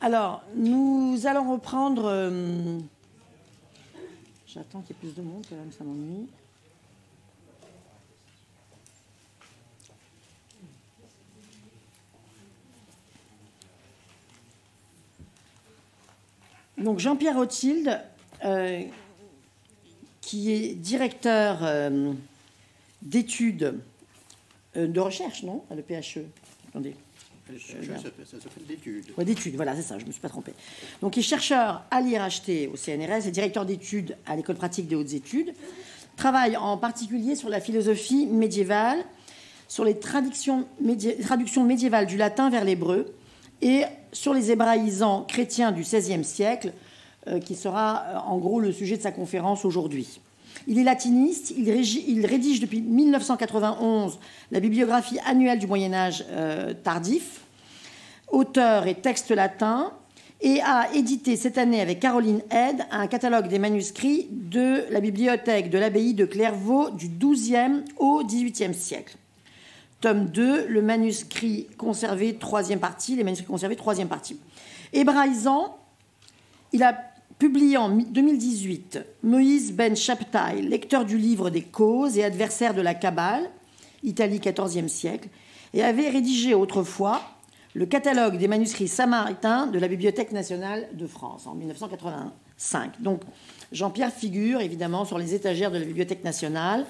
Alors, nous allons reprendre... J'attends qu'il y ait plus de monde, quand même, ça m'ennuie. Donc, Jean-Pierre Rothschild, qui est directeur d'études de recherche, non, à l'EPHE. Attendez. Ça s'appelle d'études. Ouais, d'études, voilà, c'est ça, je ne me suis pas trompée. Donc, il est chercheur à l'IRHT au CNRS et directeur d'études à l'École pratique des hautes études. Travaille en particulier sur la philosophie médiévale, sur les traductions médiévales du latin vers l'hébreu et sur les hébraïsants chrétiens du XVIe siècle, qui sera en gros le sujet de sa conférence aujourd'hui. Il est latiniste, il rédige depuis 1991 la bibliographie annuelle du Moyen-Âge tardif, auteur et texte latin, et a édité cette année avec Caroline Head un catalogue des manuscrits de la bibliothèque de l'abbaye de Clairvaux du XIIe au XVIIIe siècle. Tome 2, le manuscrit conservé, troisième partie, les manuscrits conservés, troisième partie. Hébraïsant, il a publié en 2018 Moïse ben Shabtai, lecteur du livre des causes et adversaire de la Kabbale, Italie XIVe siècle, et avait rédigé autrefois le catalogue des manuscrits samaritains de la Bibliothèque nationale de France en 1985. Donc Jean-Pierre figure évidemment sur les étagères de la Bibliothèque nationale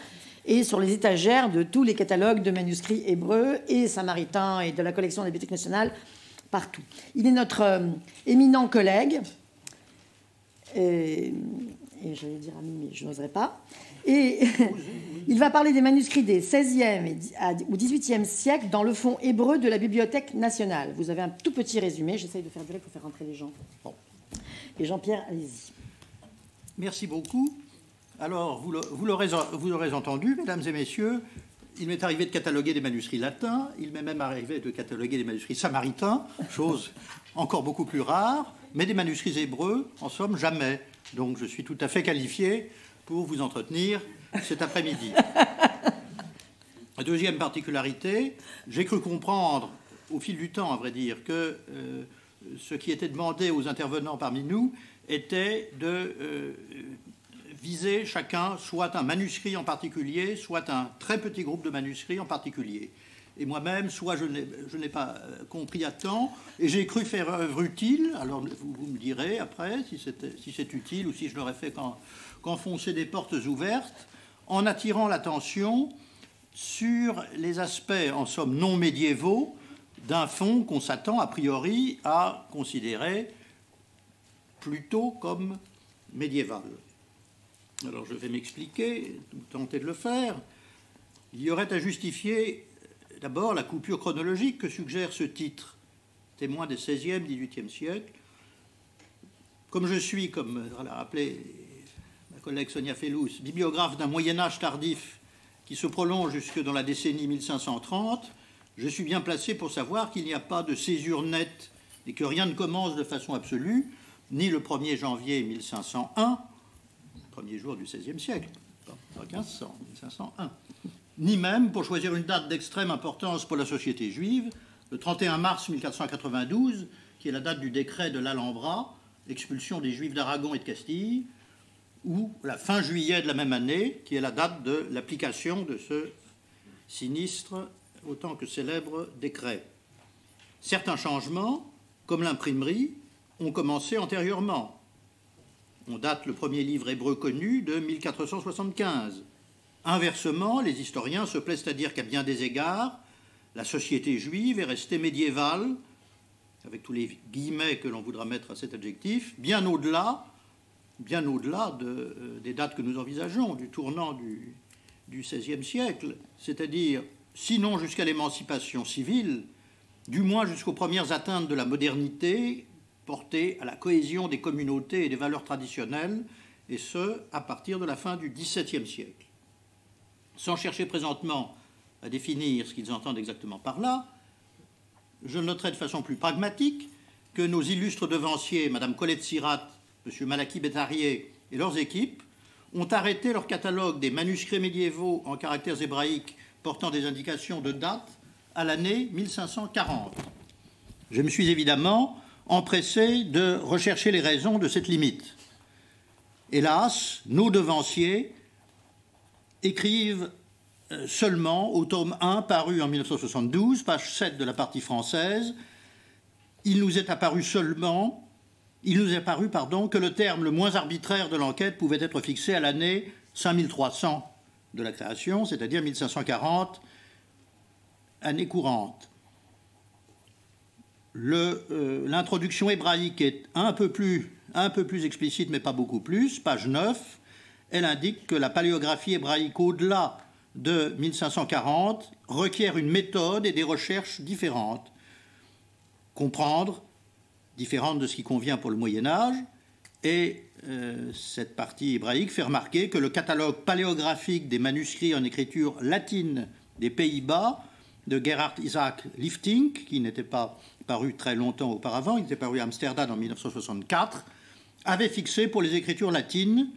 et sur les étagères de tous les catalogues de manuscrits hébreux et samaritains et de la collection de la Bibliothèque nationale partout. Il est notre éminent collègue. Et j'allais dire ami, mais je n'oserais pas. Et il va parler des manuscrits des XVIe ou XVIIIe siècle dans le fonds hébreu de la Bibliothèque nationale. Vous avez un tout petit résumé. J'essaye de faire durer pour faire rentrer les gens. Bon. Et Jean-Pierre, allez-y. Merci beaucoup. Alors, vous l'aurez entendu, mesdames et messieurs, il m'est arrivé de cataloguer des manuscrits latins. Il m'est même arrivé de cataloguer des manuscrits samaritains, chose encore beaucoup plus rare. Mais des manuscrits hébreux, en somme, jamais. Donc je suis tout à fait qualifié pour vous entretenir cet après-midi. La deuxième particularité, j'ai cru comprendre, au fil du temps, à vrai dire, que ce qui était demandé aux intervenants parmi nous était de viser chacun soit un manuscrit en particulier, soit un très petit groupe de manuscrits en particulier. Et moi-même, soit je n'ai pas compris à temps, et j'ai cru faire œuvre utile. Alors vous me direz après si c'est utile ou si je n'aurais fait qu'enfoncer des portes ouvertes, en attirant l'attention sur les aspects, en somme, non médiévaux d'un fonds qu'on s'attend a priori à considérer plutôt comme médiéval. Alors je vais m'expliquer, tenter de le faire. Il y aurait à justifier d'abord la coupure chronologique que suggère ce titre, témoin des XVIe, XVIIIe siècles. Comme je suis, comme l'a rappelé ma collègue Sonia Fellous, bibliographe d'un Moyen-Âge tardif qui se prolonge jusque dans la décennie 1530, je suis bien placé pour savoir qu'il n'y a pas de césure nette et que rien ne commence de façon absolue, ni le 1er janvier 1501, premier jour du XVIe siècle, pas 1500, 1501, ni même, pour choisir une date d'extrême importance pour la société juive, le 31 mars 1492, qui est la date du décret de l'Alhambra, expulsion des Juifs d'Aragon et de Castille, ou la fin juillet de la même année, qui est la date de l'application de ce sinistre, autant que célèbre décret. Certains changements, comme l'imprimerie, ont commencé antérieurement. On date le premier livre hébreu connu de 1475. Inversement, les historiens se plaisent à dire qu'à bien des égards, la société juive est restée médiévale, avec tous les guillemets que l'on voudra mettre à cet adjectif, bien au-delà des dates que nous envisageons, du tournant du XVIe siècle, c'est-à-dire, sinon jusqu'à l'émancipation civile, du moins jusqu'aux premières atteintes de la modernité, portée à la cohésion des communautés et des valeurs traditionnelles, et ce, à partir de la fin du XVIIe siècle. Sans chercher présentement à définir ce qu'ils entendent exactement par là, je noterai de façon plus pragmatique que nos illustres devanciers, Mme Colette Sirat, M. Malaki Bétarier et leurs équipes, ont arrêté leur catalogue des manuscrits médiévaux en caractères hébraïques portant des indications de date à l'année 1540. Je me suis évidemment empressés de rechercher les raisons de cette limite. Hélas, nos devanciers écrivent seulement au tome 1 paru en 1972, page 7 de la partie française, il nous est apparu que le terme le moins arbitraire de l'enquête pouvait être fixé à l'année 5300 de la création, c'est-à-dire 1540, année courante. L'introduction hébraïque est un peu plus explicite, mais pas beaucoup plus. Page 9, elle indique que la paléographie hébraïque au-delà de 1540 requiert une méthode et des recherches différentes. Comprendre, différentes de ce qui convient pour le Moyen-Âge, et cette partie hébraïque fait remarquer que le catalogue paléographique des manuscrits en écriture latine des Pays-Bas de Gerhard Isaac Liftink, qui n'était pas paru très longtemps auparavant, il était paru à Amsterdam en 1964, avait fixé pour les écritures latines,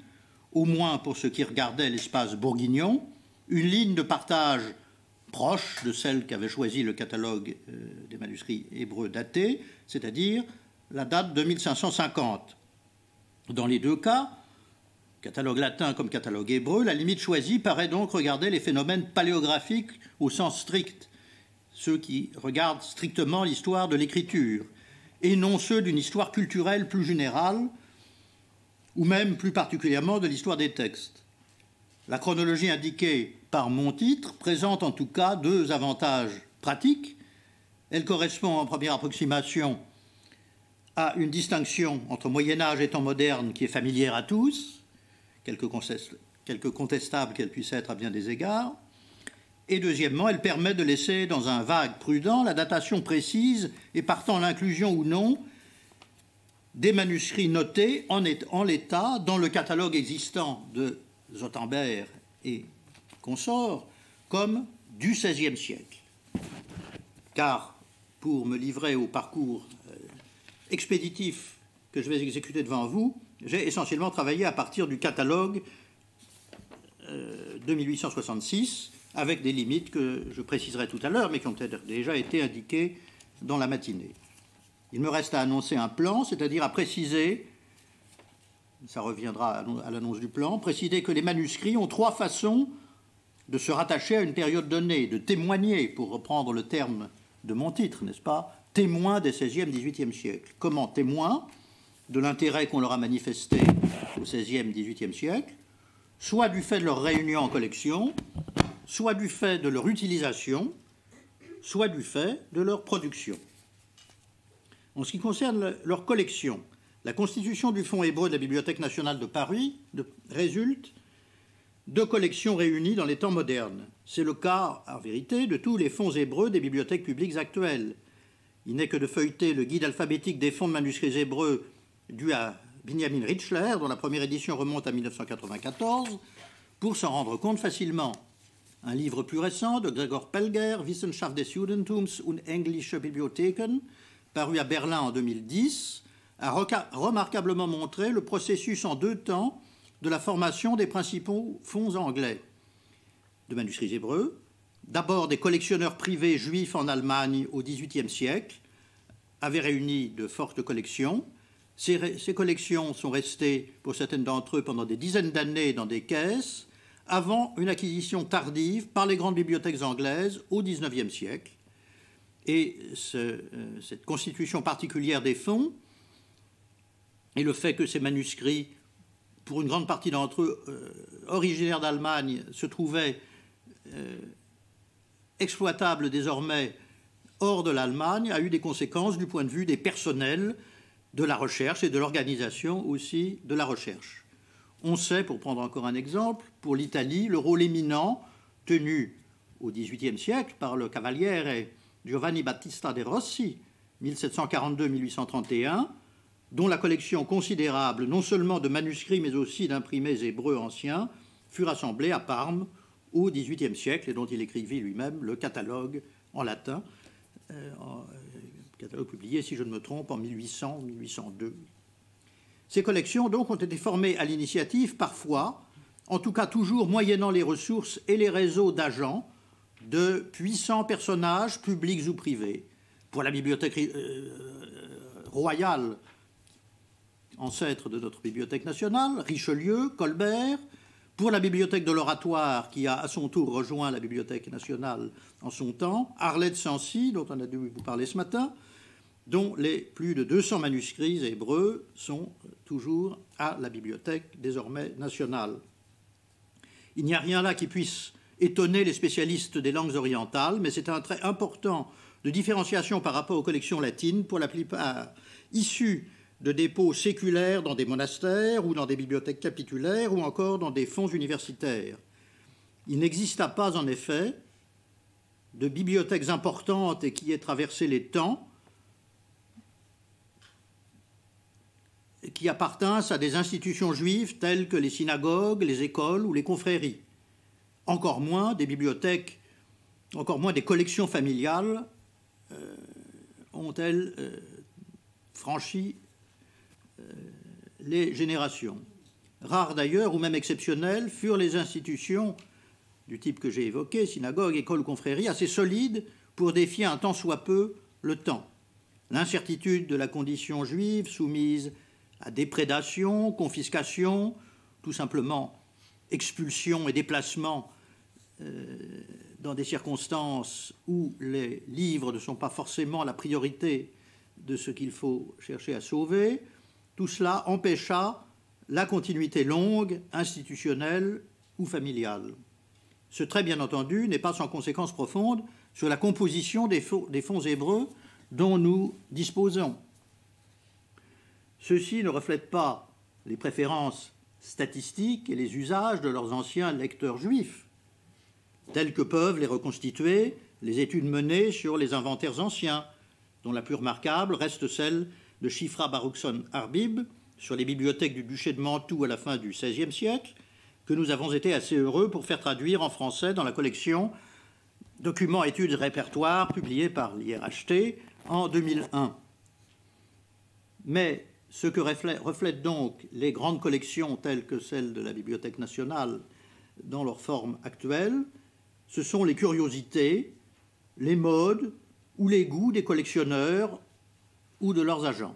au moins pour ce qui regardait l'espace bourguignon, une ligne de partage proche de celle qu'avait choisi le catalogue des manuscrits hébreux datés, c'est-à-dire la date de 1550. Dans les deux cas, catalogue latin comme catalogue hébreu, la limite choisie paraît donc regarder les phénomènes paléographiques au sens strict, ceux qui regardent strictement l'histoire de l'écriture, et non ceux d'une histoire culturelle plus générale, ou même plus particulièrement de l'histoire des textes. La chronologie indiquée par mon titre présente en tout cas deux avantages pratiques. Elle correspond en première approximation à une distinction entre Moyen-Âge et temps moderne qui est familière à tous, quelque contestable qu'elle puisse être à bien des égards. Et deuxièmement, elle permet de laisser dans un vague prudent la datation précise et partant l'inclusion ou non des manuscrits notés en l'état dans le catalogue existant de Zotenberg et consorts comme du XVIe siècle. Car pour me livrer au parcours expéditif que je vais exécuter devant vous, j'ai essentiellement travaillé à partir du catalogue de 1866, avec des limites que je préciserai tout à l'heure, mais qui ont déjà été indiquées dans la matinée. Il me reste à annoncer un plan, c'est-à-dire à préciser, ça reviendra à l'annonce du plan, préciser que les manuscrits ont trois façons de se rattacher à une période donnée, de témoigner, pour reprendre le terme de mon titre, n'est-ce pas, témoins des XVIe, XVIIIe siècles. Comment témoins de l'intérêt qu'on leur a manifesté au XVIe, XVIIIe siècle, soit du fait de leur réunion en collection, soit du fait de leur utilisation, soit du fait de leur production. En ce qui concerne leur collection, la constitution du Fonds hébreu de la Bibliothèque nationale de Paris résulte de collections réunies dans les temps modernes. C'est le cas, en vérité, de tous les fonds hébreux des bibliothèques publiques actuelles. Il n'est que de feuilleter le guide alphabétique des fonds de manuscrits hébreux dû à Benjamin Richler, dont la première édition remonte à 1994, pour s'en rendre compte facilement. Un livre plus récent de Gregor Pelger, Wissenschaft des Judentums und englische Bibliotheken, paru à Berlin en 2010, a remarquablement montré le processus en 2 temps de la formation des principaux fonds anglais de manuscrits hébreux. D'abord, des collectionneurs privés juifs en Allemagne au XVIIIe siècle avaient réuni de fortes collections. Ces collections sont restées, pour certaines d'entre eux, pendant des dizaines d'années dans des caisses, avant une acquisition tardive par les grandes bibliothèques anglaises au XIXe siècle. Et cette constitution particulière des fonds et le fait que ces manuscrits, pour une grande partie d'entre eux, originaires d'Allemagne, se trouvaient exploitables désormais hors de l'Allemagne, a eu des conséquences du point de vue des personnels de la recherche et de l'organisation aussi de la recherche. On sait, pour prendre encore un exemple, pour l'Italie, le rôle éminent tenu au XVIIIe siècle par le Cavaliere Giovanni Battista de Rossi, 1742-1831, dont la collection considérable, non seulement de manuscrits, mais aussi d'imprimés hébreux anciens, fut rassemblée à Parme au XVIIIe siècle, et dont il écrivit lui-même le catalogue en latin, catalogue publié, si je ne me trompe, en 1800-1802. Ces collections, donc, ont été formées à l'initiative, parfois, en tout cas toujours moyennant les ressources et les réseaux d'agents, de puissants personnages, publics ou privés. Pour la bibliothèque royale, ancêtre de notre Bibliothèque nationale, Richelieu, Colbert, pour la Bibliothèque de l'Oratoire, qui a à son tour rejoint la Bibliothèque nationale en son temps, Arlette Sancy, dont on a dû vous parler ce matin, dont les plus de 200 manuscrits hébreux sont toujours à la Bibliothèque désormais nationale. Il n'y a rien là qui puisse étonner les spécialistes des langues orientales, mais c'est un trait important de différenciation par rapport aux collections latines, pour la plupart issues de dépôts séculaires dans des monastères ou dans des bibliothèques capitulaires ou encore dans des fonds universitaires. Il n'exista pas, en effet, de bibliothèques importantes et qui aient traversé les temps, qui appartinssent à des institutions juives telles que les synagogues, les écoles ou les confréries. Encore moins des bibliothèques, encore moins des collections familiales ont-elles franchi les générations. Rares d'ailleurs, ou même exceptionnelles, furent les institutions du type que j'ai évoqué, synagogue, école, confrérie, assez solides pour défier un tant soit peu le temps. L'incertitude de la condition juive soumise à déprédation, confiscation, tout simplement expulsion et déplacement dans des circonstances où les livres ne sont pas forcément la priorité de ce qu'il faut chercher à sauver, tout cela empêcha la continuité longue, institutionnelle ou familiale. Ce trait, bien entendu, n'est pas sans conséquences profondes sur la composition des fonds hébreux dont nous disposons. Ceux-ci ne reflètent pas les préférences statistiques et les usages de leurs anciens lecteurs juifs, tels que peuvent les reconstituer les études menées sur les inventaires anciens, dont la plus remarquable reste celle de Shifra Baruchson Arbib sur les bibliothèques du duché de Mantoue à la fin du XVIe siècle, que nous avons été assez heureux pour faire traduire en français dans la collection Documents, études et répertoires publiée par l'IRHT en 2001. Mais ce que reflètent donc les grandes collections telles que celles de la Bibliothèque nationale dans leur forme actuelle, ce sont les curiosités, les modes ou les goûts des collectionneurs ou de leurs agents.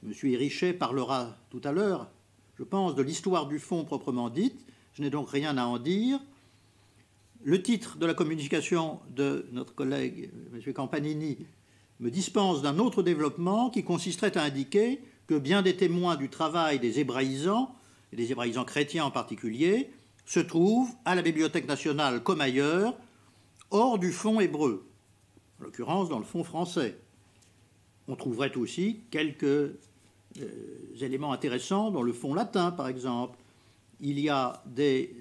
M. Hérichet parlera tout à l'heure, je pense, de l'histoire du fonds proprement dite. Je n'ai donc rien à en dire. Le titre de la communication de notre collègue, M. Campanini, me dispense d'un autre développement qui consisterait à indiquer que bien des témoins du travail des hébraïsants, et des hébraïsants chrétiens en particulier, se trouvent à la Bibliothèque nationale comme ailleurs, hors du fonds hébreu, en l'occurrence dans le fonds français. On trouverait aussi quelques éléments intéressants dans le fonds latin, par exemple. Il y a des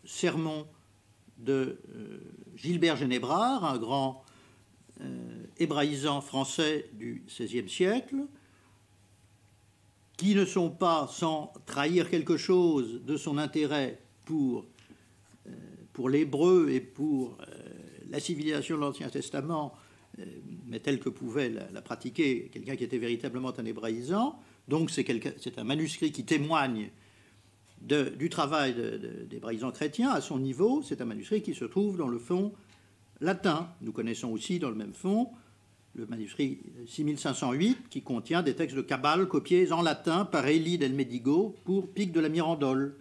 sermons de Gilbert Génébrard, un grand hébraïsant français du XVIe siècle, qui ne sont pas sans trahir quelque chose de son intérêt pour l'hébreu et pour la civilisation de l'Ancien Testament, mais telle que pouvait la pratiquer quelqu'un qui était véritablement un hébraïsant. Donc c'est un manuscrit qui témoigne du travail d'hébraïsants chrétiens à son niveau. C'est un manuscrit qui se trouve dans le fonds latin. Nous connaissons aussi dans le même fonds le manuscrit 6508 qui contient des textes de Kabbale copiés en latin par Élie del Medigo pour Pic de la Mirandole.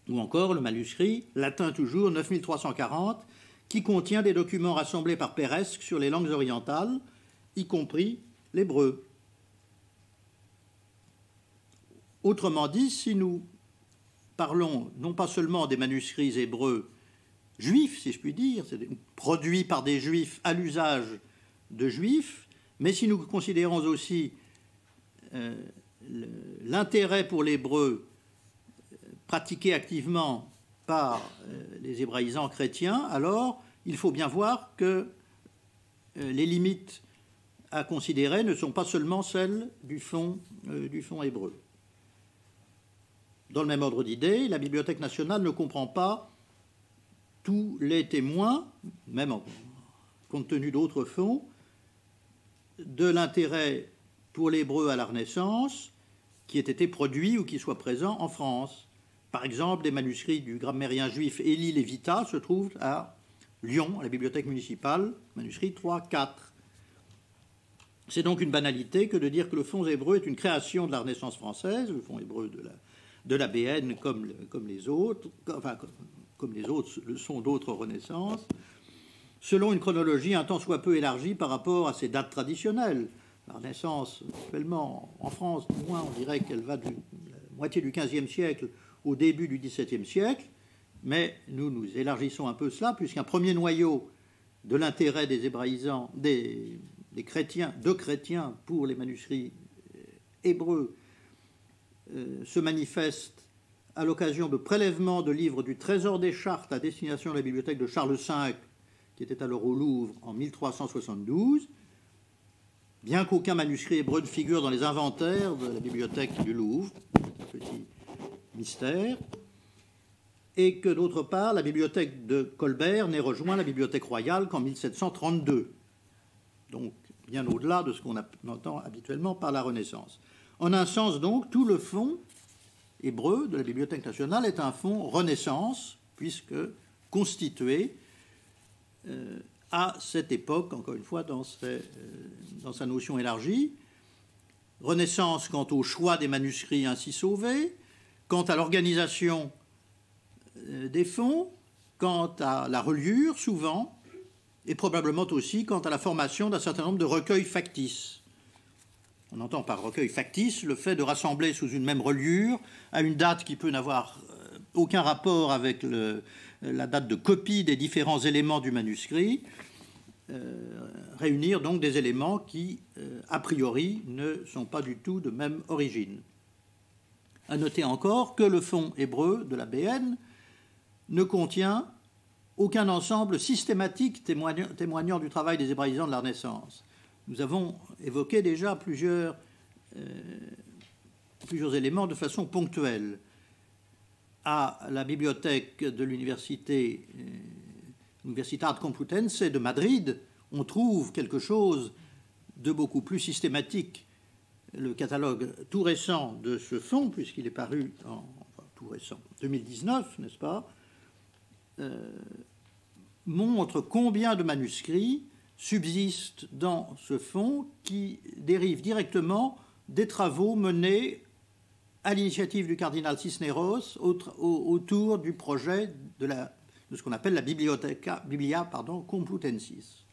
Ou encore le manuscrit latin toujours 9340 qui contient des documents rassemblés par Peresque sur les langues orientales, y compris l'hébreu. Autrement dit, si nous parlons non pas seulement des manuscrits hébreux juifs, si je puis dire, produits par des juifs à l'usage de juifs, mais si nous considérons aussi l'intérêt pour l'hébreu pratiqué activement par les hébraïsants chrétiens, alors il faut bien voir que les limites à considérer ne sont pas seulement celles du fonds hébreu. Dans le même ordre d'idées, la Bibliothèque nationale ne comprend pas tous les témoins, même compte tenu d'autres fonds, de l'intérêt pour l'hébreu à la Renaissance qui ait été produit ou qui soit présent en France. Par exemple, des manuscrits du grammairien juif Élie Lévita se trouvent à Lyon, à la bibliothèque municipale, manuscrit 3-4. C'est donc une banalité que de dire que le fonds hébreu est une création de la Renaissance française, le fonds hébreu de la BN comme les autres, enfin comme les autres le sont d'autres Renaissances, selon une chronologie un tant soit peu élargie par rapport à ces dates traditionnelles. La Renaissance, actuellement, en France, du moins, on dirait qu'elle va de la moitié du XVe siècle au début du XVIIe siècle, mais nous élargissons un peu cela, puisqu'un premier noyau de l'intérêt des hébraïsants, des chrétiens, de chrétiens pour les manuscrits hébreux se manifeste à l'occasion de prélèvements de livres du Trésor des Chartes à destination de la bibliothèque de Charles V, qui était alors au Louvre en 1372, bien qu'aucun manuscrit hébreu ne figure dans les inventaires de la bibliothèque du Louvre, petit mystère, et que d'autre part, la bibliothèque de Colbert n'ait rejoint la bibliothèque royale qu'en 1732, donc bien au-delà de ce qu'on entend habituellement par la Renaissance. En un sens, donc, tout le fonds hébreu de la Bibliothèque nationale est un fonds Renaissance, puisque constitué à cette époque, encore une fois, dans sa notion élargie. Renaissance quant au choix des manuscrits ainsi sauvés, quant à l'organisation des fonds, quant à la reliure, souvent, et probablement aussi quant à la formation d'un certain nombre de recueils factices. On entend par recueil factice le fait de rassembler sous une même reliure, à une date qui peut n'avoir aucun rapport avec la date de copie des différents éléments du manuscrit, réunir donc des éléments qui, a priori, ne sont pas du tout de même origine. À noter encore que le fonds hébreu de la BN ne contient aucun ensemble systématique témoignant du travail des hébraïsants de la Renaissance. Nous avons évoqué déjà plusieurs éléments de façon ponctuelle. À la bibliothèque de l'université Universitat Complutense de Madrid, on trouve quelque chose de beaucoup plus systématique. Le catalogue tout récent de ce fonds, puisqu'il est paru tout récent, 2019, n'est-ce pas, montre combien de manuscrits subsistent dans ce fonds qui dérivent directement des travaux menés à l'initiative du cardinal Cisneros autour du projet de ce qu'on appelle la Biblia Complutensis.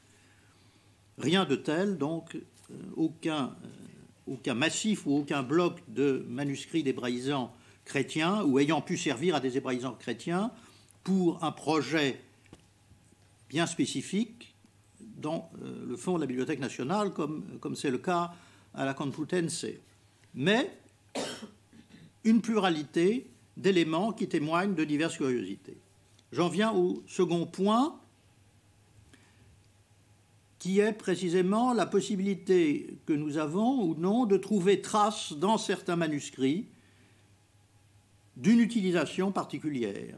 Rien de tel, donc aucun massif ou aucun bloc de manuscrits d'hébraïsants chrétiens ou ayant pu servir à des hébraïsants chrétiens pour un projet bien spécifique dans le fonds de la Bibliothèque nationale, comme c'est le cas à la Complutense. Mais une pluralité d'éléments qui témoignent de diverses curiosités. J'en viens au second point, qui est précisément la possibilité que nous avons ou non de trouver trace dans certains manuscrits d'une utilisation particulière.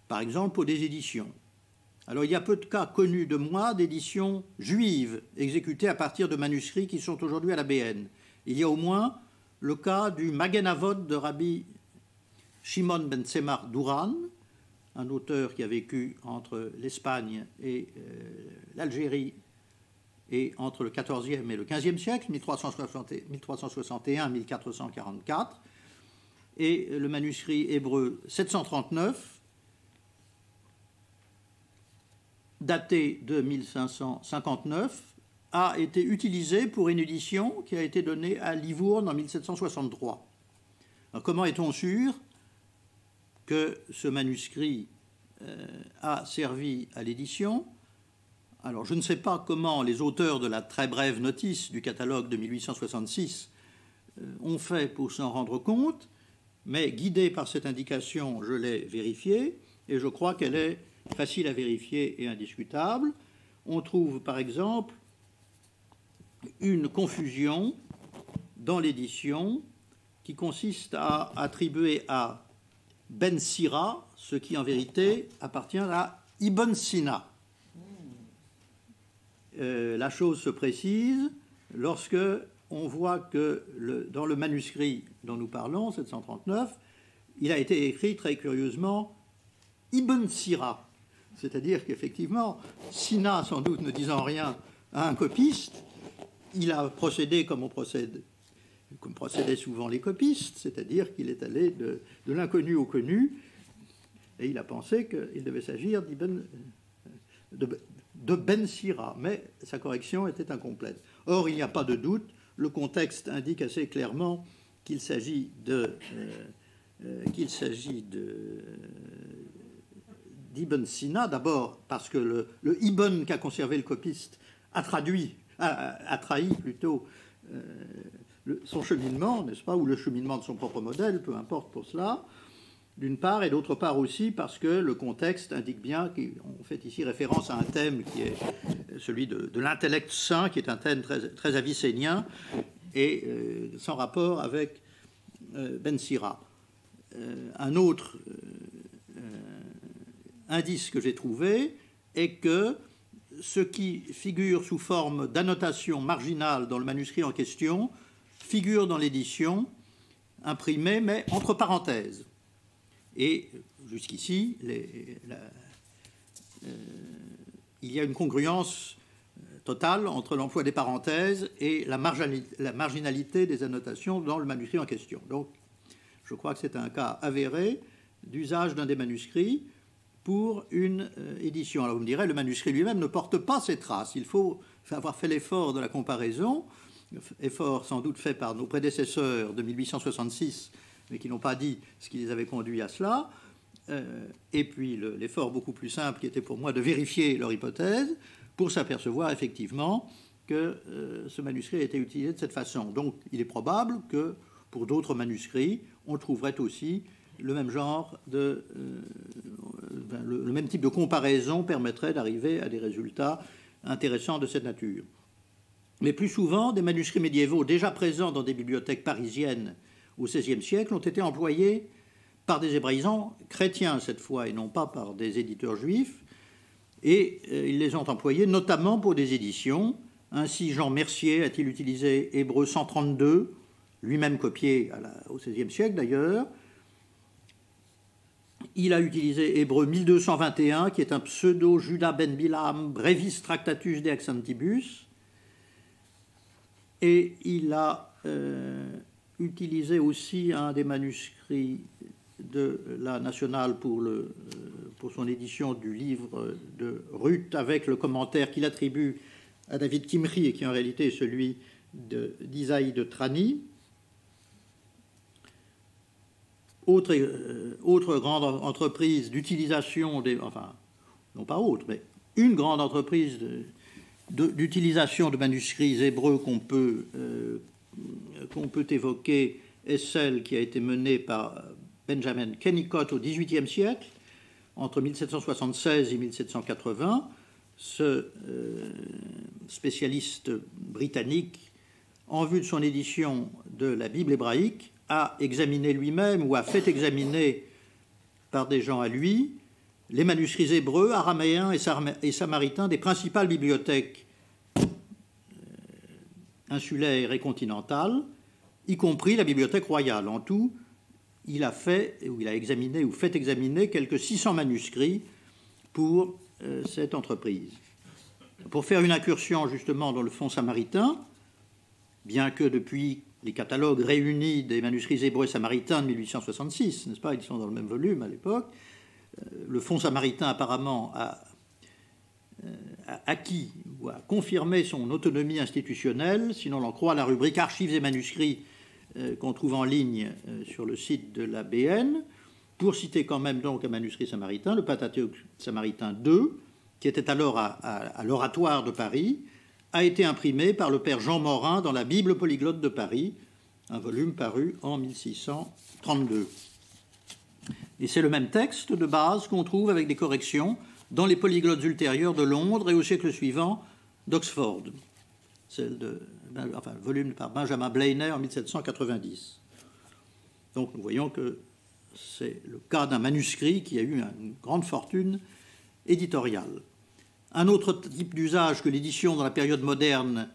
Par exemple, pour des éditions. Alors, il y a peu de cas connus de moi d'éditions juives exécutées à partir de manuscrits qui sont aujourd'hui à la BN. Il y a au moins le cas du Magen Avot de Rabbi Shimon ben Tzemach Duran, un auteur qui a vécu entre l'Espagne et l'Algérie et entre le XIVe et le XVe siècle, 1361-1444, et le manuscrit hébreu 739, daté de 1559, a été utilisé pour une édition qui a été donnée à Livourne en 1763. Alors, comment est-on sûr que ce manuscrit a servi à l'édition? Alors, je ne sais pas comment les auteurs de la très brève notice du catalogue de 1866 ont fait pour s'en rendre compte, mais guidé par cette indication, je l'ai vérifiée, et je crois qu'elle est facile à vérifier et indiscutable. On trouve, par exemple, une confusion dans l'édition qui consiste à attribuer à Ben Sira ce qui en vérité appartient à Ibn Sina. La chose se précise lorsque on voit que dans le manuscrit dont nous parlons, 739, il a été écrit très curieusement Ibn Sira. C'est-à-dire qu'effectivement, Sina, sans doute ne disant rien à un copiste, il a procédé comme procédaient souvent les copistes, c'est-à-dire qu'il est allé de l'inconnu au connu, et il a pensé qu'il devait s'agir de Ben Sira, mais sa correction était incomplète. Or, il n'y a pas de doute, le contexte indique assez clairement qu'il s'agit d'Ibn Sina, d'abord parce que le Ibn qu'a conservé le copiste a trahi plutôt son cheminement, n'est-ce pas, ou le cheminement de son propre modèle, peu importe pour cela, d'une part, et d'autre part aussi parce que le contexte indique bien qu'on fait ici référence à un thème qui est celui de l'intellect saint, qui est un thème très avicénien et sans rapport avec Ben Sira. Un autre indice que j'ai trouvé est que ce qui figure sous forme d'annotation marginale dans le manuscrit en question figure dans l'édition imprimée, mais entre parenthèses. Et jusqu'ici, il y a une congruence totale entre l'emploi des parenthèses et la marginalité des annotations dans le manuscrit en question. Donc, je crois que c'est un cas avéré d'usage d'un des manuscrits pour une édition. Alors vous me direz, le manuscrit lui-même ne porte pas ces traces. Il faut avoir fait l'effort de la comparaison, effort sans doute fait par nos prédécesseurs de 1866, mais qui n'ont pas dit ce qui les avait conduits à cela, et puis l'effort beaucoup plus simple qui était pour moi de vérifier leur hypothèse pour s'apercevoir effectivement que ce manuscrit a été utilisé de cette façon. Donc il est probable que pour d'autres manuscrits, on trouverait aussi le même genre le même type de comparaison permettrait d'arriver à des résultats intéressants de cette nature. Mais plus souvent, des manuscrits médiévaux déjà présents dans des bibliothèques parisiennes au XVIe siècle ont été employés par des hébraïsants chrétiens cette fois et non pas par des éditeurs juifs, et ils les ont employés notamment pour des éditions. Ainsi, Jean Mercier a-t-il utilisé Hébreu 132, lui-même copié au XVIe siècle d'ailleurs. Il a utilisé Hébreu 1221, qui est un pseudo Judas ben Bilam brevis tractatus de Accentibus, et il a utilisé aussi un des manuscrits de la Nationale pour son édition du livre de Ruth, avec le commentaire qu'il attribue à David Kimri et qui en réalité est celui d'Isaïe de Trani. Autre grande entreprise d'utilisation non pas autre, mais une grande entreprise d'utilisation de manuscrits hébreux qu'on peut évoquer est celle qui a été menée par Benjamin Kennicott au XVIIIe siècle, entre 1776 et 1780. Ce spécialiste britannique, en vue de son édition de la Bible hébraïque, a examiné lui-même ou a fait examiner par des gens à lui les manuscrits hébreux, araméens et samaritains des principales bibliothèques insulaires et continentales, y compris la bibliothèque royale. En tout, il a examiné ou fait examiner quelques 600 manuscrits pour cette entreprise. Pour faire une incursion justement dans le fonds samaritain, bien que depuis les catalogues réunis des manuscrits hébreux et samaritains de 1866, n'est-ce pas, ils sont dans le même volume à l'époque, le fonds samaritain apparemment a acquis ou a confirmé son autonomie institutionnelle, sinon l'on croit la rubrique archives et manuscrits qu'on trouve en ligne sur le site de la BN, pour citer quand même donc un manuscrit samaritain, le Pentateuque samaritain II, qui était alors à l'Oratoire de Paris, a été imprimé par le père Jean Morin dans la Bible polyglotte de Paris, un volume paru en 1632. Et c'est le même texte de base qu'on trouve avec des corrections dans les polyglottes ultérieures de Londres et au siècle suivant d'Oxford, le volume par Benjamin Blainer en 1790. Donc nous voyons que c'est le cas d'un manuscrit qui a eu une grande fortune éditoriale. Un autre type d'usage que l'édition dans la période moderne,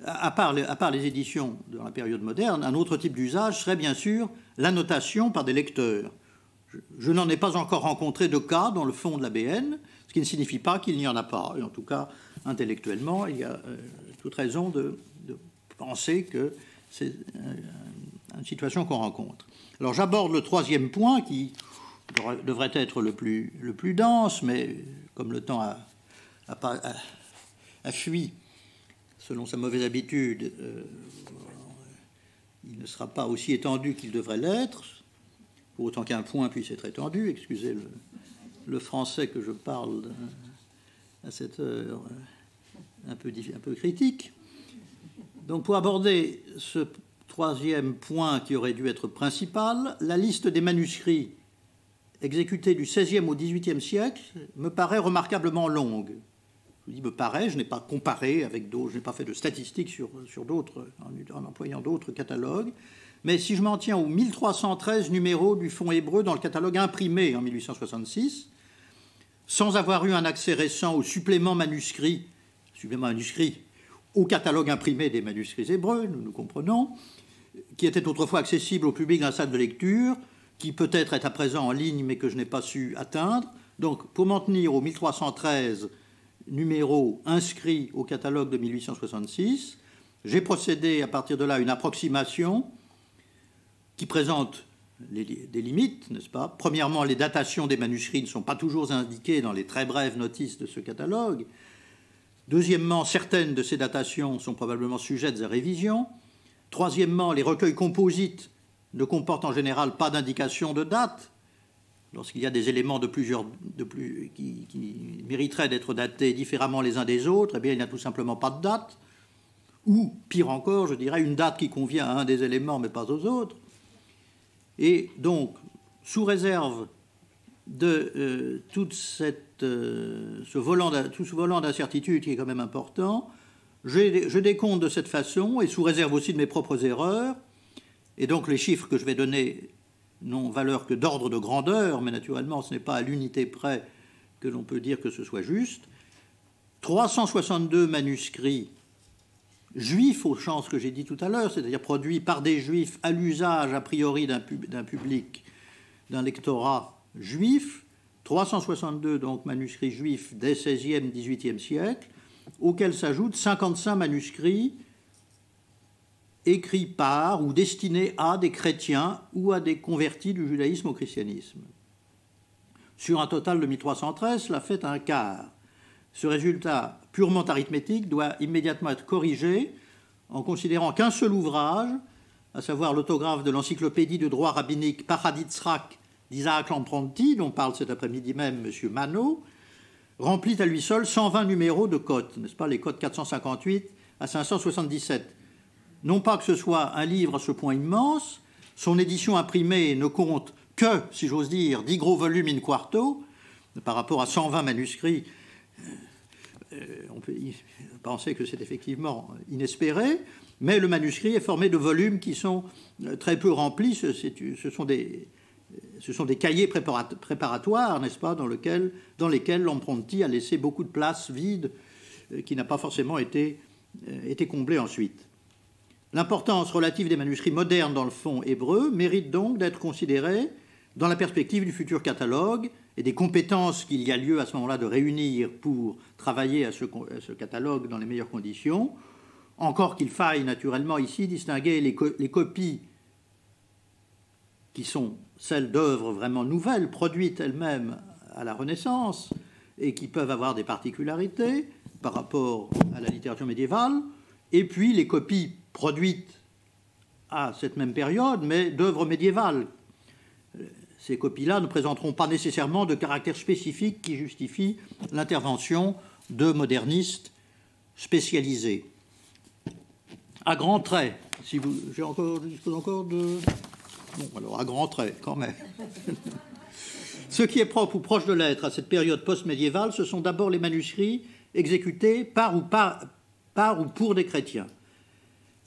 à part les éditions dans la période moderne, un autre type d'usage serait bien sûr l'annotation par des lecteurs. Je n'en ai pas encore rencontré de cas dans le fond de la BN, ce qui ne signifie pas qu'il n'y en a pas. Et en tout cas, intellectuellement, il y a toute raison de penser que c'est une situation qu'on rencontre. Alors j'aborde le troisième point qui devrait être le plus dense, mais comme le temps a fui selon sa mauvaise habitude, il ne sera pas aussi étendu qu'il devrait l'être, pour autant qu'un point puisse être étendu. Excusez le français que je parle à cette heure un peu critique. Donc pour aborder ce troisième point qui aurait dû être principal, la liste des manuscrits exécutés du XVIe au XVIIIe siècle me paraît remarquablement longue. Je dis me paraît, je n'ai pas comparé avec d'autres, je n'ai pas fait de statistiques sur d'autres, en employant d'autres catalogues, mais si je m'en tiens aux 1313 numéros du Fonds hébreu dans le catalogue imprimé en 1866, sans avoir eu un accès récent au supplément manuscrit au catalogue imprimé des manuscrits hébreux, nous comprenons, qui était autrefois accessible au public dans la salle de lecture, qui peut-être est à présent en ligne, mais que je n'ai pas su atteindre. Donc, pour m'en tenir aux 1313 numéros inscrits au catalogue de 1866, j'ai procédé à partir de là à une approximation qui présente des limites, n'est-ce pas? Premièrement, les datations des manuscrits ne sont pas toujours indiquées dans les très brèves notices de ce catalogue. Deuxièmement, certaines de ces datations sont probablement sujettes à révision. Troisièmement, les recueils composites ne comportent en général pas d'indication de date. Lorsqu'il y a des éléments qui mériteraient d'être datés différemment les uns des autres, eh bien, il n'y a tout simplement pas de date. Ou, pire encore, je dirais, une date qui convient à un des éléments mais pas aux autres. Et donc, sous réserve de tout ce volant d'incertitude qui est quand même important, je décompte de cette façon, et sous réserve aussi de mes propres erreurs, et donc les chiffres que je vais donner n'ont valeur que d'ordre de grandeur, mais naturellement ce n'est pas à l'unité près que l'on peut dire que ce soit juste, 362 manuscrits juifs au sens que j'ai dit tout à l'heure, c'est-à-dire produits par des juifs à l'usage a priori d'un public, d'un lectorat juif, 362 donc manuscrits juifs des XVIe, XVIIIe siècle, auxquels s'ajoutent 55 manuscrits écrits par ou destinés à des chrétiens ou à des convertis du judaïsme au christianisme. Sur un total de 1313, cela fait un quart. Ce résultat purement arithmétique doit immédiatement être corrigé en considérant qu'un seul ouvrage, à savoir l'autographe de l'encyclopédie de droit rabbinique Paraditzrak d'Isaac Lampronti, dont parle cet après-midi même M. Manot, remplit à lui seul 120 numéros de cotes, n'est-ce pas, les cotes 458 à 577. Non pas que ce soit un livre à ce point immense, son édition imprimée ne compte que, si j'ose dire, 10 gros volumes in quarto, par rapport à 120 manuscrits. On peut penser que c'est effectivement inespéré, mais le manuscrit est formé de volumes qui sont très peu remplis. Ce sont des cahiers préparatoires, n'est-ce pas, dans lesquels Lampronti a laissé beaucoup de place vide qui n'a pas forcément été comblée ensuite. L'importance relative des manuscrits modernes dans le fond hébreu mérite donc d'être considérée dans la perspective du futur catalogue et des compétences qu'il y a lieu à ce moment-là de réunir pour travailler à ce catalogue dans les meilleures conditions, encore qu'il faille naturellement ici distinguer les copies qui sont celles d'œuvres vraiment nouvelles, produites elles-mêmes à la Renaissance, et qui peuvent avoir des particularités par rapport à la littérature médiévale, et puis les copies produites à cette même période, mais d'œuvres médiévales. Ces copies-là ne présenteront pas nécessairement de caractère spécifique qui justifie l'intervention de modernistes spécialisés. À grands traits, si vous... Je dispose encore de... Bon, alors à grands traits, quand même. Ce qui est propre ou proche de l'être à cette période post-médiévale, ce sont d'abord les manuscrits exécutés par ou pour des chrétiens.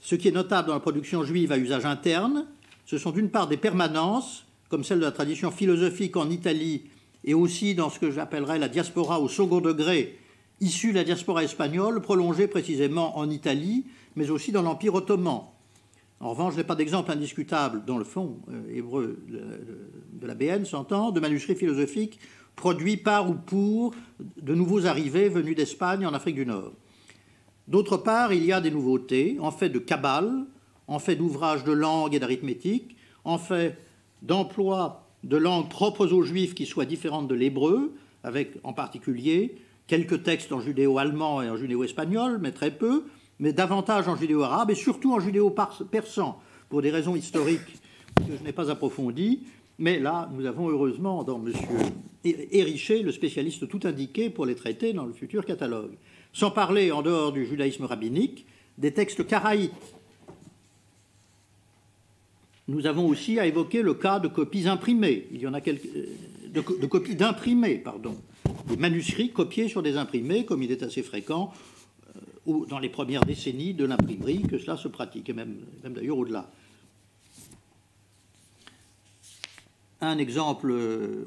Ce qui est notable dans la production juive à usage interne, ce sont d'une part des permanences, comme celle de la tradition philosophique en Italie, et aussi dans ce que j'appellerais la diaspora au second degré, issue de la diaspora espagnole, prolongée précisément en Italie, mais aussi dans l'Empire ottoman. En revanche, je n'ai pas d'exemple indiscutable dans le fond hébreu de la BN, s'entend, de manuscrits philosophiques produits par ou pour de nouveaux arrivés venus d'Espagne en Afrique du Nord. D'autre part, il y a des nouveautés, en fait de cabale, en fait d'ouvrages de langue et d'arithmétique, en fait d'emploi de langues propres aux Juifs qui soient différentes de l'hébreu, avec en particulier quelques textes en judéo-allemand et en judéo-espagnol, mais très peu, mais davantage en judéo-arabe et surtout en judéo-persan, pour des raisons historiques que je n'ai pas approfondies. Mais là, nous avons heureusement dans M. Ériché, le spécialiste tout indiqué pour les traiter dans le futur catalogue. Sans parler, en dehors du judaïsme rabbinique, des textes karaïtes. Nous avons aussi à évoquer le cas de copies imprimées. Il y en a quelques... de copies d'imprimés, pardon. Des manuscrits copiés sur des imprimés, comme il est assez fréquent dans les premières décennies de l'imprimerie que cela se pratique, et même d'ailleurs au-delà. Un exemple,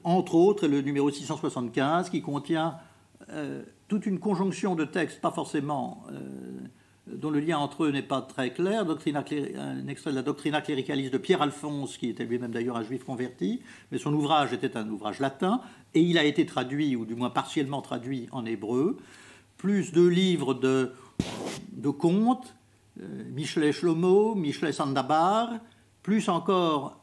entre autres, est le numéro 675, qui contient toute une conjonction de textes, pas forcément, dont le lien entre eux n'est pas très clair, un extrait de la Doctrina Clericaliste de Pierre Alphonse, qui était lui-même d'ailleurs un juif converti, mais son ouvrage était un ouvrage latin, et il a été traduit, ou du moins partiellement traduit, en hébreu, plus 2 livres de contes, Mishlei Shlomo, Mishlei Sandabar, plus encore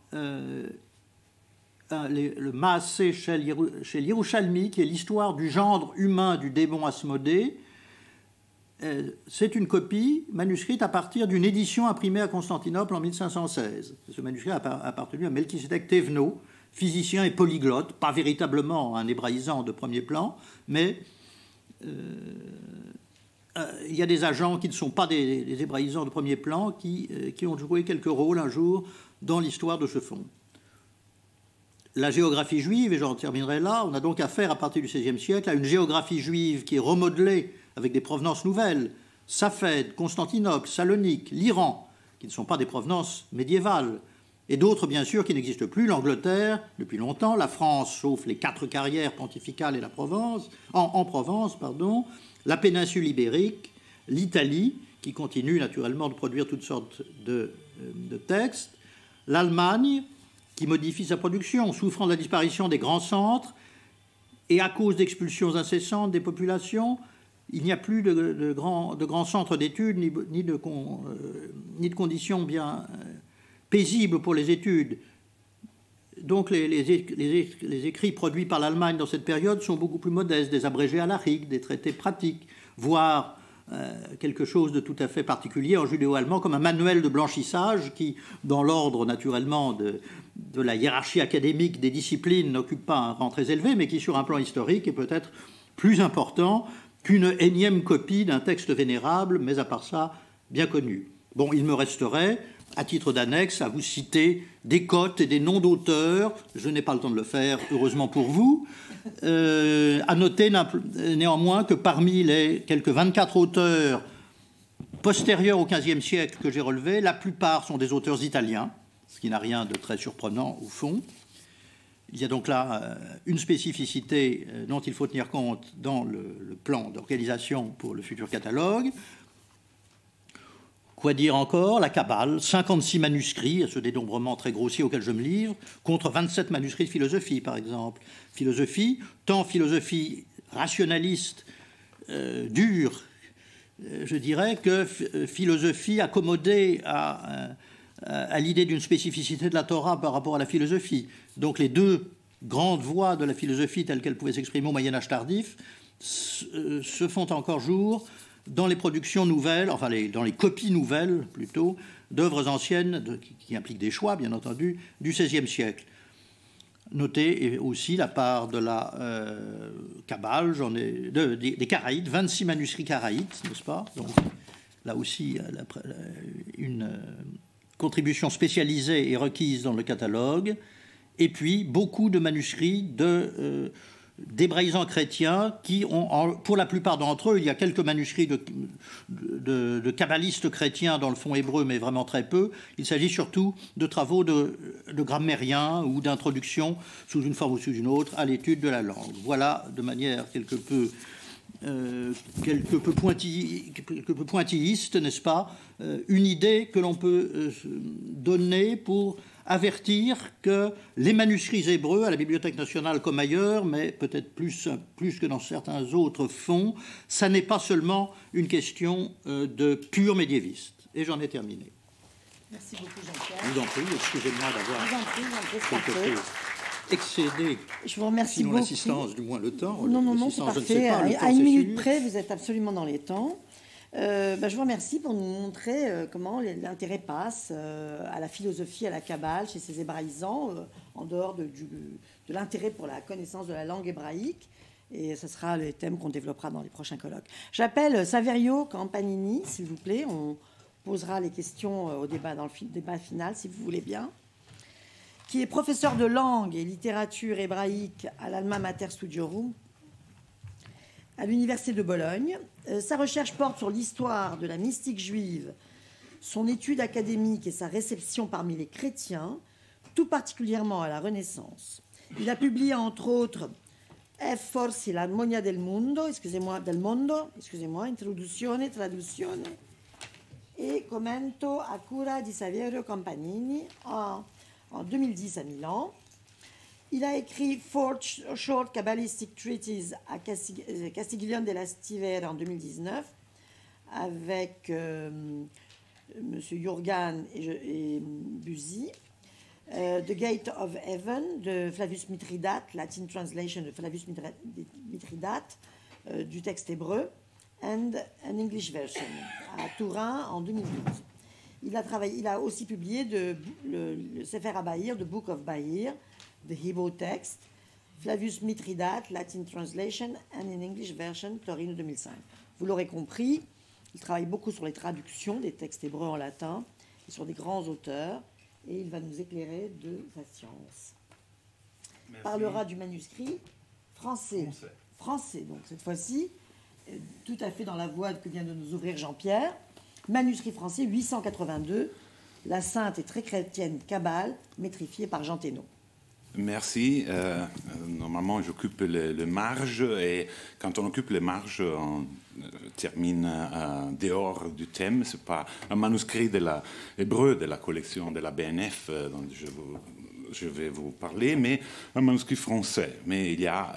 le Maaseh chez Yerushalmi, qui est l'histoire du gendre humain du démon Asmodée. C'est une copie manuscrite à partir d'une édition imprimée à Constantinople en 1516. Ce manuscrit a appartenu à Melchisedec Thévenot, physicien et polyglotte, pas véritablement un hébraïsant de premier plan, mais il y a des agents qui ne sont pas des hébraïsants de premier plan qui ont joué quelques rôles un jour dans l'histoire de ce fonds. La géographie juive, et j'en terminerai là, on a donc affaire à partir du XVIe siècle à une géographie juive qui est remodelée avec des provenances nouvelles, Safed, Constantinople, Salonique, l'Iran, qui ne sont pas des provenances médiévales, et d'autres bien sûr qui n'existent plus, l'Angleterre depuis longtemps, la France, sauf les 4 carrières pontificales et la Provence, en Provence, pardon, la péninsule ibérique, l'Italie, qui continue naturellement de produire toutes sortes de textes, l'Allemagne, qui modifie sa production, souffrant de la disparition des grands centres, et à cause d'expulsions incessantes des populations, il n'y a plus de grands centres d'études, ni de conditions bien paisibles pour les études. Donc les écrits produits par l'Allemagne dans cette période sont beaucoup plus modestes, des abrégés à l'arique, des traités pratiques, voire quelque chose de tout à fait particulier en judéo-allemand, comme un manuel de blanchissage qui, dans l'ordre naturellement de la hiérarchie académique des disciplines, n'occupe pas un rang très élevé, mais qui, sur un plan historique, est peut-être plus important qu'une énième copie d'un texte vénérable, mais à part ça, bien connu. Bon, il me resterait, à titre d'annexe, à vous citer des cotes et des noms d'auteurs. Je n'ai pas le temps de le faire, heureusement pour vous. À noter néanmoins que parmi les quelques 24 auteurs postérieurs au XVe siècle que j'ai relevés, la plupart sont des auteurs italiens, ce qui n'a rien de très surprenant au fond. Il y a donc là une spécificité dont il faut tenir compte dans le plan d'organisation pour le futur catalogue. Quoi dire encore? La Kabbale, 56 manuscrits, ce dénombrement très grossier auquel je me livre, contre 27 manuscrits de philosophie, par exemple. Philosophie, tant philosophie rationaliste, dure, je dirais, que philosophie accommodée à l'idée d'une spécificité de la Torah par rapport à la philosophie. Donc les 2 grandes voies de la philosophie telles qu'elles pouvaient s'exprimer au Moyen-Âge tardif se font encore jour dans les productions nouvelles, enfin dans les copies nouvelles plutôt, d'œuvres anciennes, qui impliquent des choix bien entendu, du XVIe siècle. Notez aussi la part de la Kabbale, des Karaïtes, 26 manuscrits karaïtes, n'est-ce pas? Donc là aussi, une contribution spécialisée est requise dans le catalogue, et puis beaucoup de manuscrits d'hébraïsants chrétiens qui ont, pour la plupart d'entre eux, il y a quelques manuscrits de kabbalistes chrétiens dans le fond hébreu, mais vraiment très peu. Il s'agit surtout de travaux de grammairiens ou d'introduction sous une forme ou sous une autre à l'étude de la langue. Voilà, de manière quelque peu quelque peu pointilliste, n'est-ce pas, une idée que l'on peut donner pour avertir que les manuscrits hébreux, à la Bibliothèque nationale comme ailleurs, mais peut-être plus que dans certains autres fonds, ça n'est pas seulement une question de pur médiéviste. Et j'en ai terminé. Merci beaucoup, Jean-Pierre. Je vous en prie, excusez-moi d'avoir excédé, je vous remercie sinon beaucoup. L'assistance, du moins le temps. Non, c'est parfait. À une minute près, vous êtes absolument dans les temps. Je vous remercie pour nous montrer comment l'intérêt passe à la philosophie, à la Kabbale, chez ces hébraïsants, en dehors de l'intérêt pour la connaissance de la langue hébraïque. Et ce sera les thèmes qu'on développera dans les prochains colloques. J'appelle Saverio Campanini, s'il vous plaît. On posera les questions au débat, dans le débat final, si vous voulez bien, qui est professeur de langue et littérature hébraïque à l'Alma Mater Studiorum, à l'Université de Bologne. Sa recherche porte sur l'histoire de la mystique juive, son étude académique et sa réception parmi les chrétiens, tout particulièrement à la Renaissance. Il a publié, entre autres, Forse l'armonia del mondo, Introduzione, Traduzione et Commento a cura di Saverio Campanini en 2010 à Milan. Il a écrit Four Short Kabbalistic Treatises à Castiglione della Stivera en 2019 avec M. Jurgan et Buzy. The Gate of Heaven de Flavius Mithridate, Latin translation de Flavius Mithridate du texte hébreu, and an English version à Turin en 2012. Il a aussi publié le Sefer HaBahir, The Book of Bahir, the Hebrew text, Flavius Mithridate, Latin translation, and an English version, Torino 2005. Vous l'aurez compris, il travaille beaucoup sur les traductions des textes hébreux en latin et sur des grands auteurs, et il va nous éclairer de sa science. Il parlera du manuscrit français, donc cette fois-ci, tout à fait dans la voie que vient de nous ouvrir Jean-Pierre. Manuscrit français 882, la sainte et très chrétienne Kabbale, métrifiée par Jean Thénault. Merci. Normalement, j'occupe le marge, et quand on occupe les marges, on termine dehors du thème. Ce n'est pas un manuscrit de l'hébreu de la collection de la BNF dont je vais vous parler, mais un manuscrit français. Mais il y a,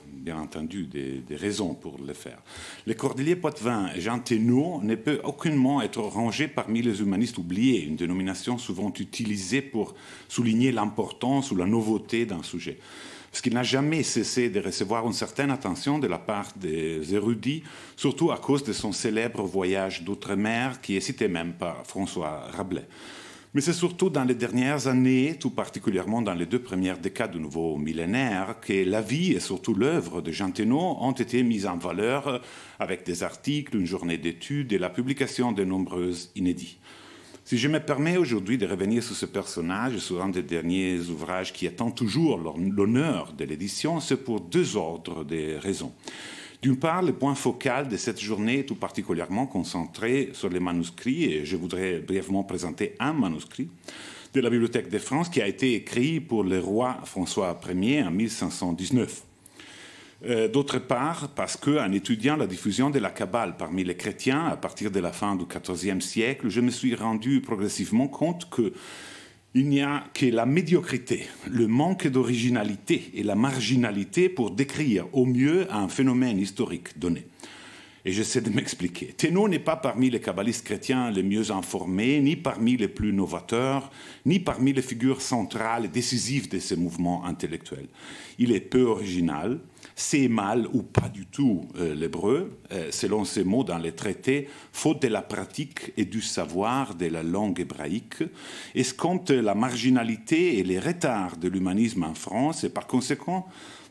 bien entendu, des raisons pour le faire. Le Cordelier Poitevin et Jean Thénault ne peut aucunement être rangé parmi les humanistes oubliés, une dénomination souvent utilisée pour souligner l'importance ou la nouveauté d'un sujet. Parce qu'il n'a jamais cessé de recevoir une certaine attention de la part des érudits, surtout à cause de son célèbre voyage d'outre-mer, qui est cité même par François Rabelais. Mais c'est surtout dans les dernières années, tout particulièrement dans les 2 premières décades du nouveau millénaire, que la vie et surtout l'œuvre de Jean Thénault ont été mises en valeur avec des articles, une journée d'études et la publication de nombreux inédits. Si je me permets aujourd'hui de revenir sur ce personnage, sur un des derniers ouvrages qui attend toujours l'honneur de l'édition, c'est pour 2 ordres de raisons. D'une part, le point focal de cette journée est tout particulièrement concentré sur les manuscrits, et je voudrais brièvement présenter un manuscrit de la Bibliothèque de France qui a été écrit pour le roi François Ier en 1519. D'autre part, parce qu'en étudiant la diffusion de la Kabbale parmi les chrétiens à partir de la fin du XIVe siècle, je me suis rendu progressivement compte qu'il n'y a que la médiocrité, le manque d'originalité et la marginalité pour décrire au mieux un phénomène historique donné. Et j'essaie de m'expliquer. Thénault n'est pas parmi les kabbalistes chrétiens les mieux informés, ni parmi les plus novateurs, ni parmi les figures centrales et décisives de ces mouvements intellectuels. Il est peu original, sait mal ou pas du tout l'hébreu, selon ses mots dans les traités, faute de la pratique et du savoir de la langue hébraïque, escompte la marginalité et les retards de l'humanisme en France, et par conséquent,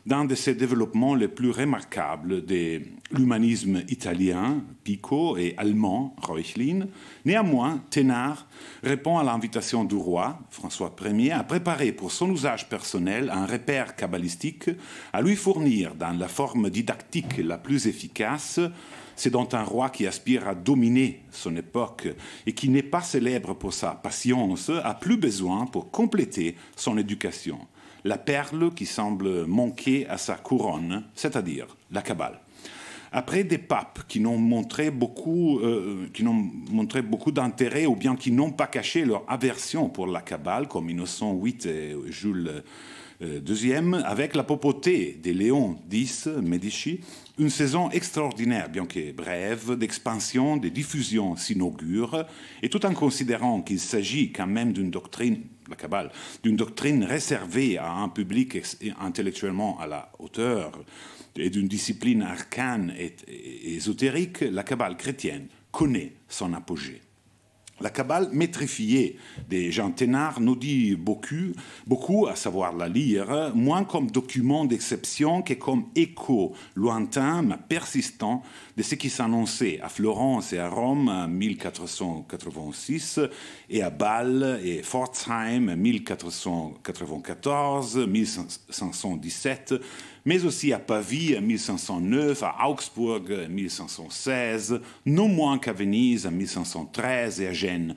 d'un de ses développements les plus remarquables de l'humanisme italien, Pico, et allemand, Reuchlin. Néanmoins, Thénard répond à l'invitation du roi, François Ier, à préparer pour son usage personnel un repère kabbalistique, à lui fournir dans la forme didactique la plus efficace, c'est dont un roi qui aspire à dominer son époque et qui n'est pas célèbre pour sa patience a plus besoin pour compléter son éducation. La perle qui semble manquer à sa couronne, c'est-à-dire la Kabbale. Après des papes qui n'ont montré beaucoup d'intérêt ou bien qui n'ont pas caché leur aversion pour la Kabbale, comme Innocent VIII et Jules II, avec la papauté de Léon X Médicis, une saison extraordinaire, bien que brève, d'expansion, de diffusion s'inaugure, et tout en considérant qu'il s'agit quand même d'une doctrine, la Kabbale, d'une doctrine réservée à un public intellectuellement à la hauteur et d'une discipline arcane et ésotérique, la Kabbale chrétienne connaît son apogée. La Kabbale métrifiée des Jean Thénard nous dit beaucoup, à savoir la lire, moins comme document d'exception que comme écho lointain mais persistant de ce qui s'annonçait à Florence et à Rome en 1486 et à Bâle et Pforzheim en 1494, 1517, mais aussi à Pavie en 1509, à Augsbourg en 1516, non moins qu'à Venise en 1513 et à Gênes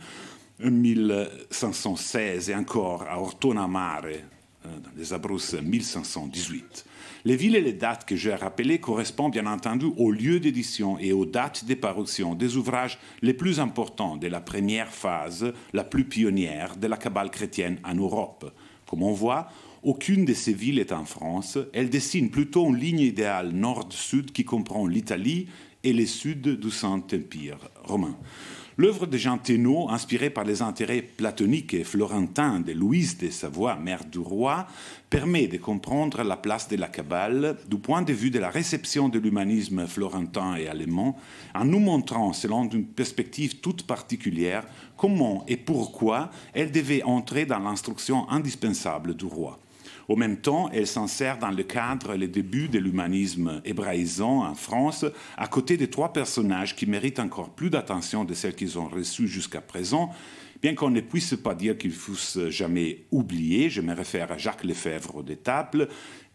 en 1516 et encore à Ortona Mare, dans les Abruzzes, en 1518. Les villes et les dates que j'ai rappelées correspondent bien entendu aux lieux d'édition et aux dates de parution des ouvrages les plus importants de la première phase, la plus pionnière de la Kabbale chrétienne en Europe. Comme on voit, aucune de ces villes est en France. Elle dessine plutôt une ligne idéale nord-sud qui comprend l'Italie et le sud du Saint-Empire romain. L'œuvre de Jean Thénault, inspirée par les intérêts platoniques et florentins de Louise de Savoie, mère du roi, permet de comprendre la place de la Kabbale du point de vue de la réception de l'humanisme florentin et allemand, en nous montrant, selon une perspective toute particulière, comment et pourquoi elle devait entrer dans l'instruction indispensable du roi. Au même temps, elle s'insère dans le cadre et le début de l'humanisme hébraïsant en France, à côté de trois personnages qui méritent encore plus d'attention de celles qu'ils ont reçues jusqu'à présent, bien qu'on ne puisse pas dire qu'ils fussent jamais oubliés. Je me réfère à Jacques Lefebvre d'Étaples,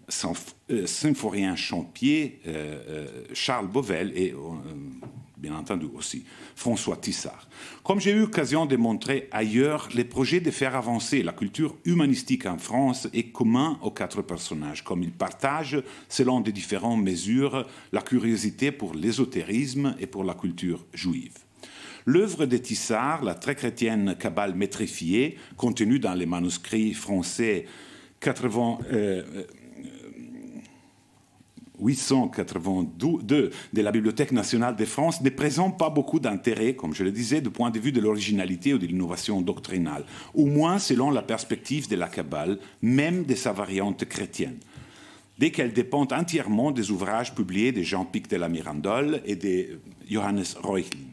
Symphorien Champier, Charles Beauvel et, bien entendu aussi, François Tissard. Comme j'ai eu l'occasion de montrer ailleurs, le projet de faire avancer la culture humanistique en France est commun aux quatre personnages, comme ils partagent, selon de différentes mesures, la curiosité pour l'ésotérisme et pour la culture juive. L'œuvre de Tissard, la très chrétienne Kabbale métrifiée, contenue dans les manuscrits français 882 de la Bibliothèque nationale de France, ne présente pas beaucoup d'intérêt, comme je le disais, du point de vue de l'originalité ou de l'innovation doctrinale, au moins selon la perspective de la Kabbale, même de sa variante chrétienne, dès qu'elle dépend entièrement des ouvrages publiés de Jean-Pic de la Mirandole et de Johannes Reuchlin.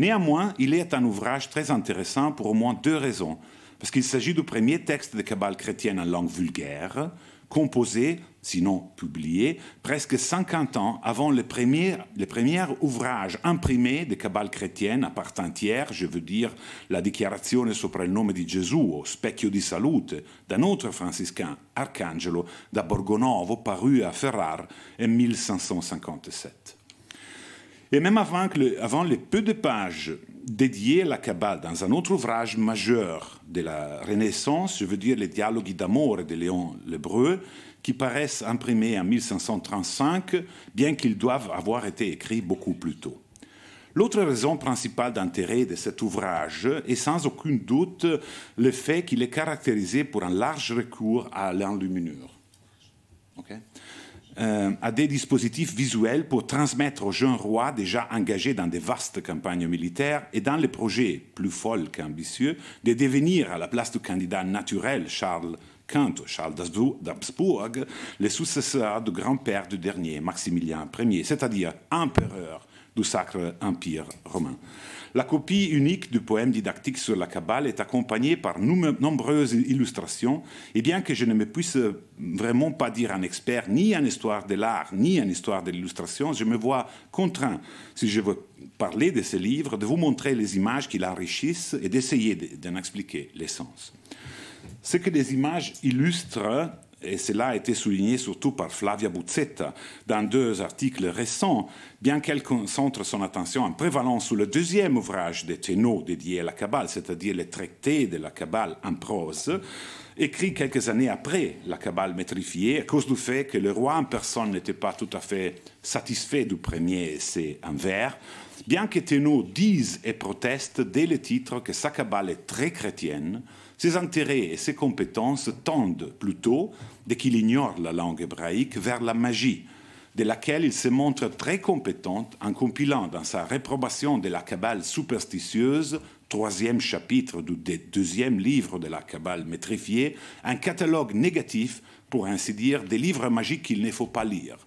Néanmoins, il est un ouvrage très intéressant pour au moins deux raisons, parce qu'il s'agit du premier texte de Kabbale chrétienne en langue vulgaire, composé, sinon publié, presque 50 ans avant les premiers ouvrages imprimés de Kabbale chrétienne à part entière, je veux dire la Dichiarazione sopra il nome di Gesù, o Specchio di Salute, d'un autre franciscain, Arcangelo, da Borgonovo, paru à Ferrare en 1557. Et même avant les peu de pages dédiées à la Kabbale dans un autre ouvrage majeur de la Renaissance, je veux dire les Dialogues d'Amore de Léon L'Hébreu, qui paraissent imprimés en 1535, bien qu'ils doivent avoir été écrits beaucoup plus tôt. L'autre raison principale d'intérêt de cet ouvrage est sans aucun doute le fait qu'il est caractérisé pour un large recours à l'enluminure. À des dispositifs visuels pour transmettre aux jeunes rois déjà engagés dans de vastes campagnes militaires et dans les projets plus folles qu'ambitieux de devenir, à la place du candidat naturel Charles d'Habsbourg, le successeur du grand-père du dernier, Maximilien Ier, c'est-à-dire empereur du Sacre Empire romain. La copie unique du poème didactique sur la Kabbale est accompagnée par nombreuses illustrations, et bien que je ne me puisse vraiment pas dire un expert ni en histoire de l'art, ni en histoire de l'illustration, je me vois contraint, si je veux parler de ce livre, de vous montrer les images qui l'enrichissent et d'essayer d'en expliquer l'essence. Ce que les images illustrent, et cela a été souligné surtout par Flavia Buzzetta dans deux articles récents, bien qu'elle concentre son attention en prévalence sur le deuxième ouvrage de Thénault dédié à la Kabbale, c'est-à-dire le traité de la Kabbale en prose, écrit quelques années après la Kabbale métrifiée, à cause du fait que le roi en personne n'était pas tout à fait satisfait du premier essai en vers, bien que Thénault dise et proteste dès le titre que sa Kabbale est très chrétienne, ses intérêts et ses compétences tendent plutôt, dès qu'il ignore la langue hébraïque, vers la magie, de laquelle il se montre très compétent en compilant dans sa réprobation de la Kabbale superstitieuse, 3e chapitre du 2e livre de la Kabbale métrifiée, un catalogue négatif, pour ainsi dire, des livres magiques qu'il ne faut pas lire.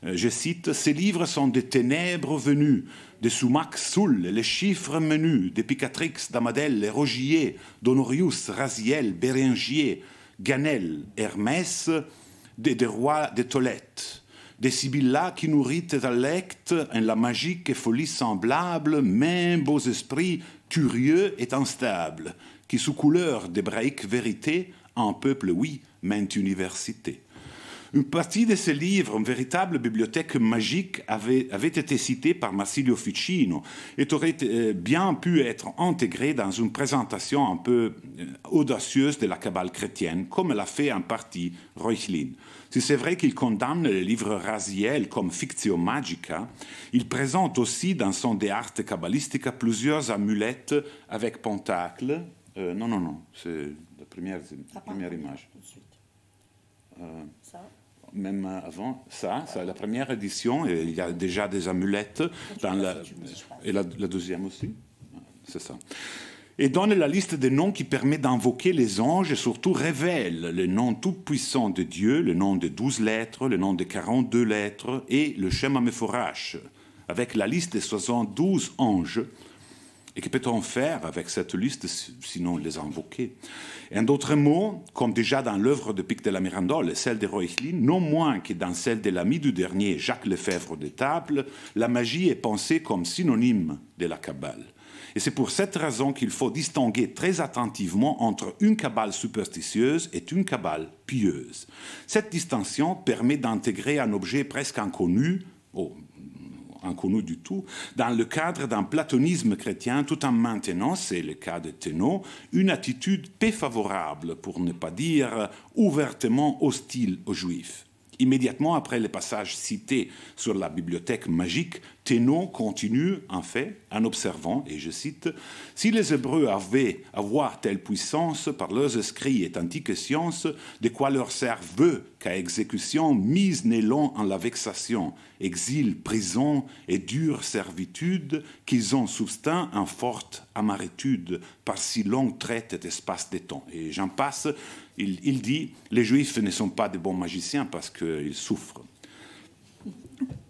Je cite, « Ces livres sont des ténèbres venues, de Sumac Soul, les chiffres menus, de Picatrix, d'Amadel, Rogier, d'Honorius, Raziel, Bérengier, Ganel, Hermès, des rois de Tolète. Des Sibylla qui nourrit et alectent en la magique et folie semblable, même beaux esprits curieux et instables, qui sous couleur d'hébraïque vérité, en peuple, oui, maintes universités. » Une partie de ces livres, une véritable bibliothèque magique, avait été citée par Marsilio Ficino et aurait bien pu être intégrée dans une présentation un peu audacieuse de la Kabbale chrétienne, comme l'a fait en partie Reuchlin. Si c'est vrai qu'il condamne le livre Raziel comme fictio magica, il présente aussi dans son De Arte Kabbalistica plusieurs amulettes avec pentacles. Non, c'est la première image. Ça. Même avant ça, c'est la première édition, et il y a déjà des amulettes, et la deuxième aussi, c'est ça. Et donne la liste des noms qui permet d'invoquer les anges et surtout révèle le nom tout-puissant de Dieu, le nom de 12 lettres, le nom de 42 lettres et le Shema Meforash, avec la liste des 72 anges. Et que peut-on faire avec cette liste sinon les invoquer? En d'autres mots, comme déjà dans l'œuvre de Pic de la Mirandole et celle de Reuchlin, non moins que dans celle de l'ami du dernier, Jacques Lefebvre de Table, la magie est pensée comme synonyme de la Kabbale. Et c'est pour cette raison qu'il faut distinguer très attentivement entre une Kabbale superstitieuse et une Kabbale pieuse. Cette distinction permet d'intégrer un objet presque inconnu, inconnu du tout, dans le cadre d'un platonisme chrétien, tout en maintenant, c'est le cas de Thénault, une attitude peu favorable, pour ne pas dire ouvertement hostile aux Juifs. Immédiatement après le passage cité sur la bibliothèque magique, Thénault continue en fait en observant, et je cite, « Si les Hébreux avaient avoir telle puissance par leurs escrits et antiques sciences, de quoi leur servent eux qu'à exécution mise nélon en la vexation, exil, prison et dure servitude, qu'ils ont soustint en forte amaritude par si longue traite d'espace de temps. » Et j'en passe, il dit, les Juifs ne sont pas de bons magiciens parce qu'ils souffrent.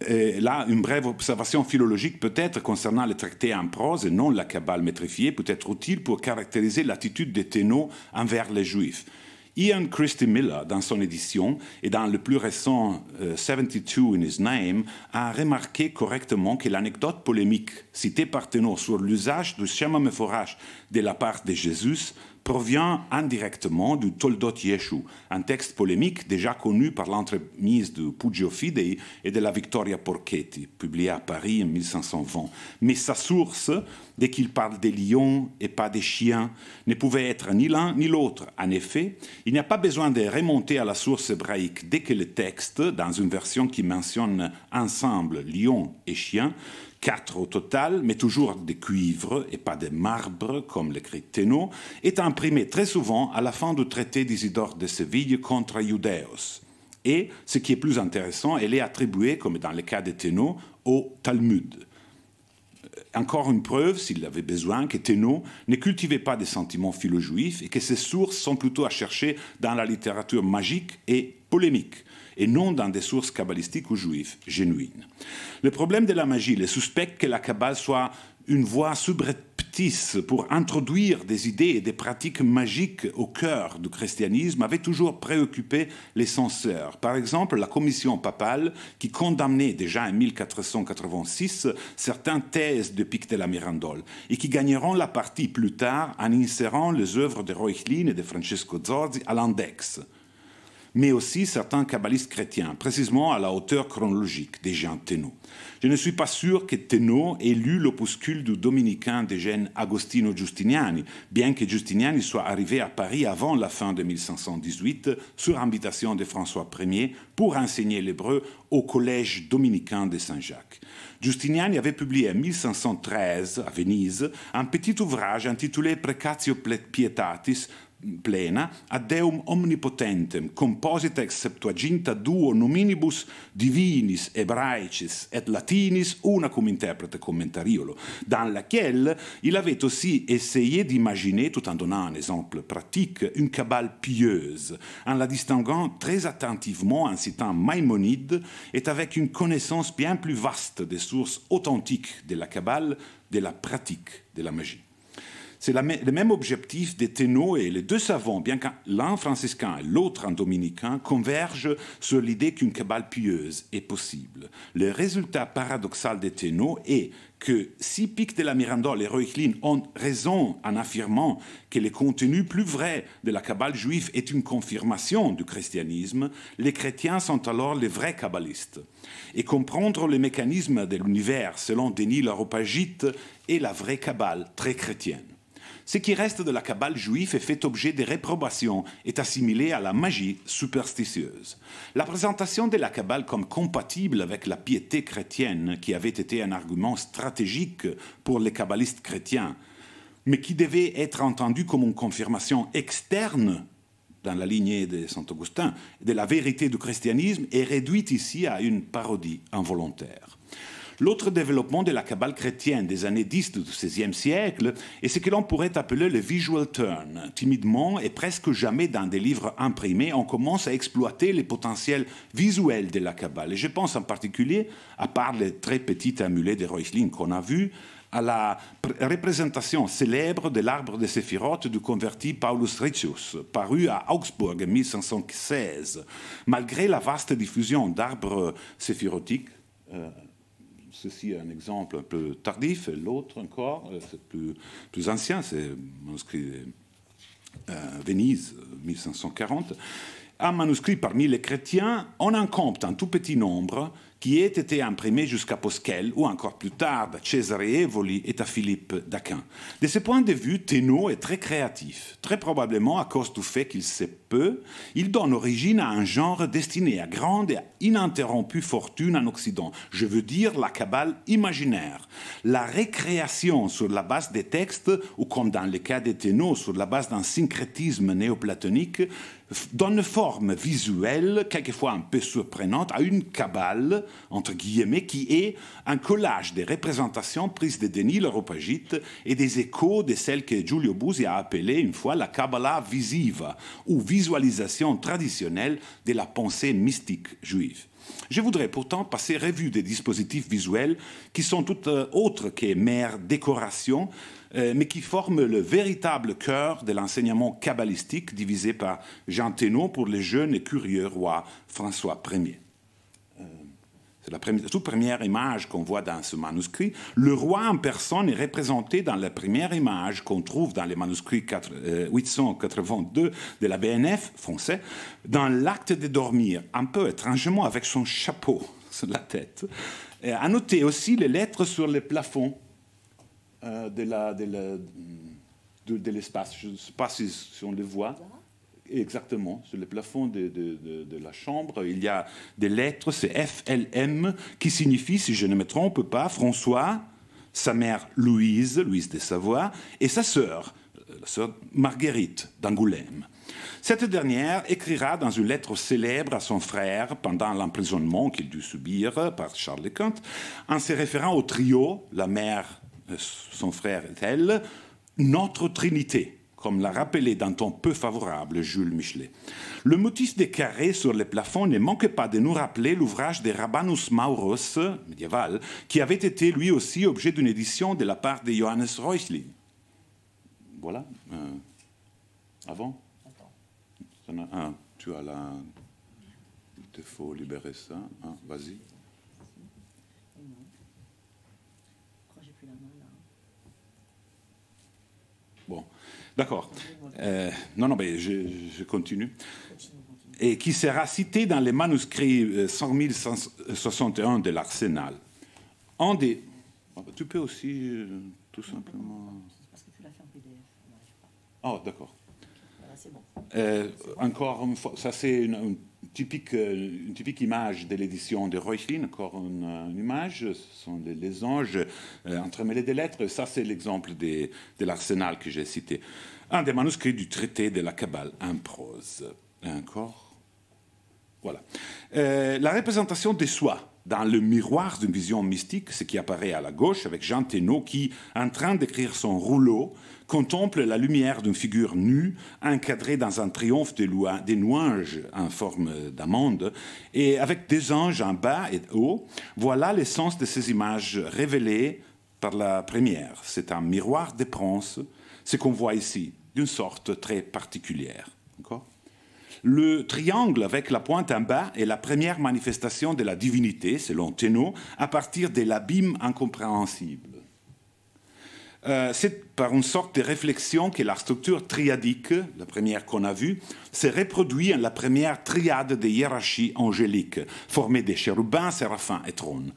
Et là, une brève observation philologique peut-être concernant les traités en prose et non la Kabbale métrifiée peut être utile pour caractériser l'attitude de Thénault envers les Juifs. Ian Christie Miller, dans son édition, et dans le plus récent 72 in His Name, a remarqué correctement que l'anecdote polémique citée par Thénault sur l'usage du Shema Meforash de la part de Jésus provient indirectement du Toldot Yeshu, un texte polémique déjà connu par l'entremise de Pugio Fidei et de la Victoria Porchetti, publié à Paris en 1520. Mais sa source, dès qu'il parle des lions et pas des chiens, ne pouvait être ni l'un ni l'autre. En effet, il n'y a pas besoin de remonter à la source hébraïque dès que le texte, dans une version qui mentionne ensemble lions et chiens, 4 au total, mais toujours de cuivre et pas de marbre, comme l'écrit Thénault, est imprimé très souvent à la fin du traité d'Isidore de Séville contre Iudéos. Et, ce qui est plus intéressant, elle est attribuée, comme dans le cas de Thénault, au Talmud. Encore une preuve, s'il avait besoin, que Thénault ne cultivait pas des sentiments philo-juifs et que ses sources sont plutôt à chercher dans la littérature magique et polémique, et non dans des sources kabbalistiques ou juives genuines. Le problème de la magie, le suspect que la Kabbale soit une voie subreptice pour introduire des idées et des pratiques magiques au cœur du christianisme avait toujours préoccupé les censeurs. Par exemple, la commission papale qui condamnait déjà en 1486 certaines thèses de Pic de la Mirandole et qui gagneront la partie plus tard en insérant les œuvres de Reuchlin et de Francesco Zorzi à l'index. mais aussi certains kabbalistes chrétiens, précisément à la hauteur chronologique des Jean Thénault. Je ne suis pas sûr que Thénault ait lu l'opuscule du dominicain des jeunes Agostino Giustiniani, bien que Giustiniani soit arrivé à Paris avant la fin de 1518, sur invitation de François Ier, pour enseigner l'hébreu au collège dominicain de Saint-Jacques. Giustiniani avait publié en 1513 à Venise un petit ouvrage intitulé Precatio Pietatis plena ad Deum omnipotentem, composita ex Septuaginta duo nominibus divinis, hebraicis et latinis, una cum interprete commentariolo, dans laquelle il avait aussi essayé d'imaginer, tout en donnant un exemple pratique, une Kabbale pieuse, en la distinguant très attentivement en citant Maïmonide et avec une connaissance bien plus vaste des sources authentiques de la Kabbale, de la pratique de la magie. C'est le même objectif des Thénault, et les deux savants, bien que l'un franciscain et l'autre un dominicain, convergent sur l'idée qu'une Kabbale pieuse est possible. Le résultat paradoxal des Thénault est que si Pic de la Mirandole et Reuchlin ont raison en affirmant que le contenu plus vrai de la Kabbale juive est une confirmation du christianisme, les chrétiens sont alors les vrais kabbalistes. Et comprendre les mécanismes de l'univers selon Denis l'Areopagite est la vraie Kabbale très chrétienne. Ce qui reste de la Kabbale juive est fait objet de réprobation, est assimilé à la magie superstitieuse. La présentation de la Kabbale comme compatible avec la piété chrétienne, qui avait été un argument stratégique pour les kabbalistes chrétiens, mais qui devait être entendue comme une confirmation externe dans la lignée de Saint Augustin, de la vérité du christianisme, est réduite ici à une parodie involontaire. L'autre développement de la Kabbale chrétienne des années 10 du XVIe siècle est ce que l'on pourrait appeler le visual turn. Timidement et presque jamais dans des livres imprimés, on commence à exploiter les potentiels visuels de la Kabbale. Et je pense en particulier, à part les très petits amulets de Reuchlin qu'on a vus, à la représentation célèbre de l'arbre de Séphiroth du converti Paulus Riccius, paru à Augsbourg en 1516. Malgré la vaste diffusion d'arbres séphirotiques, ceci est un exemple un peu tardif, et l'autre encore, c'est plus ancien, c'est manuscrit Venise, 1540. Un manuscrit parmi les chrétiens, on en compte un tout petit nombre qui ait été imprimé jusqu'à Posquel, ou encore plus tard à Cesare Evoli et à Philippe d'Aquin. De ce point de vue, Thénault est très créatif, très probablement à cause du fait qu'il sait peu. Il donne origine à un genre destiné à grande et ininterrompue fortune en Occident. Je veux dire la Kabbale imaginaire. La récréation sur la base des textes, ou comme dans le cas de Thénault, sur la base d'un syncrétisme néoplatonique, donne forme visuelle, quelquefois un peu surprenante, à une Kabbale, entre guillemets, qui est un collage des représentations prises de Denis l'Areopagite et des échos de celle que Giulio Busi a appelée une fois la Kabbalah visiva, ou visualisation traditionnelle de la pensée mystique juive. Je voudrais pourtant passer revue des dispositifs visuels qui sont tout autres que mère décoration, mais qui forment le véritable cœur de l'enseignement kabbalistique divisé par Jean Thénault pour le jeune et curieux roi François Ier. C'est la toute première image qu'on voit dans ce manuscrit. Le roi en personne est représenté dans la première image qu'on trouve dans les manuscrits 882 de la BNF français, dans l'acte de dormir, un peu étrangement avec son chapeau sur la tête. Et à noter aussi les lettres sur les plafonds de l'espace. Je ne sais pas si on les voit. Exactement, sur le plafond de la chambre, il y a des lettres, c'est FLM, qui signifie, si je ne me trompe pas, François, sa mère Louise de Savoie, et sa sœur, la sœur Marguerite d'Angoulême. Cette dernière écrira dans une lettre célèbre à son frère pendant l'emprisonnement qu'il dut subir par Charles de Quint, en se référant au trio, la mère, son frère et elle, notre Trinité, comme l'a rappelé d'un ton peu favorable Jules Michelet. Le motif des carrés sur les plafonds ne manque pas de nous rappeler l'ouvrage de Rabanus Maurus, médiéval, qui avait été lui aussi objet d'une édition de la part de Johannes Reuchlin. Voilà. Avant tu as la... Il faut libérer ça. Vas-y. Bon. D'accord. Non, mais je continue. et qui sera cité dans les manuscrits 10061 de l'Arsenal. Tu peux aussi, tout simplement... Parce que tu l'as fait en PDF. Oh, d'accord. Voilà, c'est bon. Encore une fois, ça c'est une typique image de l'édition de Reuchlin, encore une image, ce sont les anges entremêlés des lettres, ça c'est l'exemple de l'Arsenal que j'ai cité. Un des manuscrits du traité de la Kabbale en prose. Encore. Voilà. La représentation de soi dans le miroir d'une vision mystique, ce qui apparaît à la gauche avec Jean Thénault qui, en train d'écrire son rouleau, contemple la lumière d'une figure nue encadrée dans un triomphe des nuages en forme d'amande et avec des anges en bas et haut. Voilà l'essence de ces images révélées par la première. C'est un miroir des princes, ce qu'on voit ici, d'une sorte très particulière. D'accord ? Le triangle avec la pointe en bas est la première manifestation de la divinité, selon Thénault, à partir de l'abîme incompréhensible. C'est par une sorte de réflexion que la structure triadique, la première qu'on a vue, se reproduit en la première triade de hiérarchie angélique, formée des chérubins, séraphins et trônes,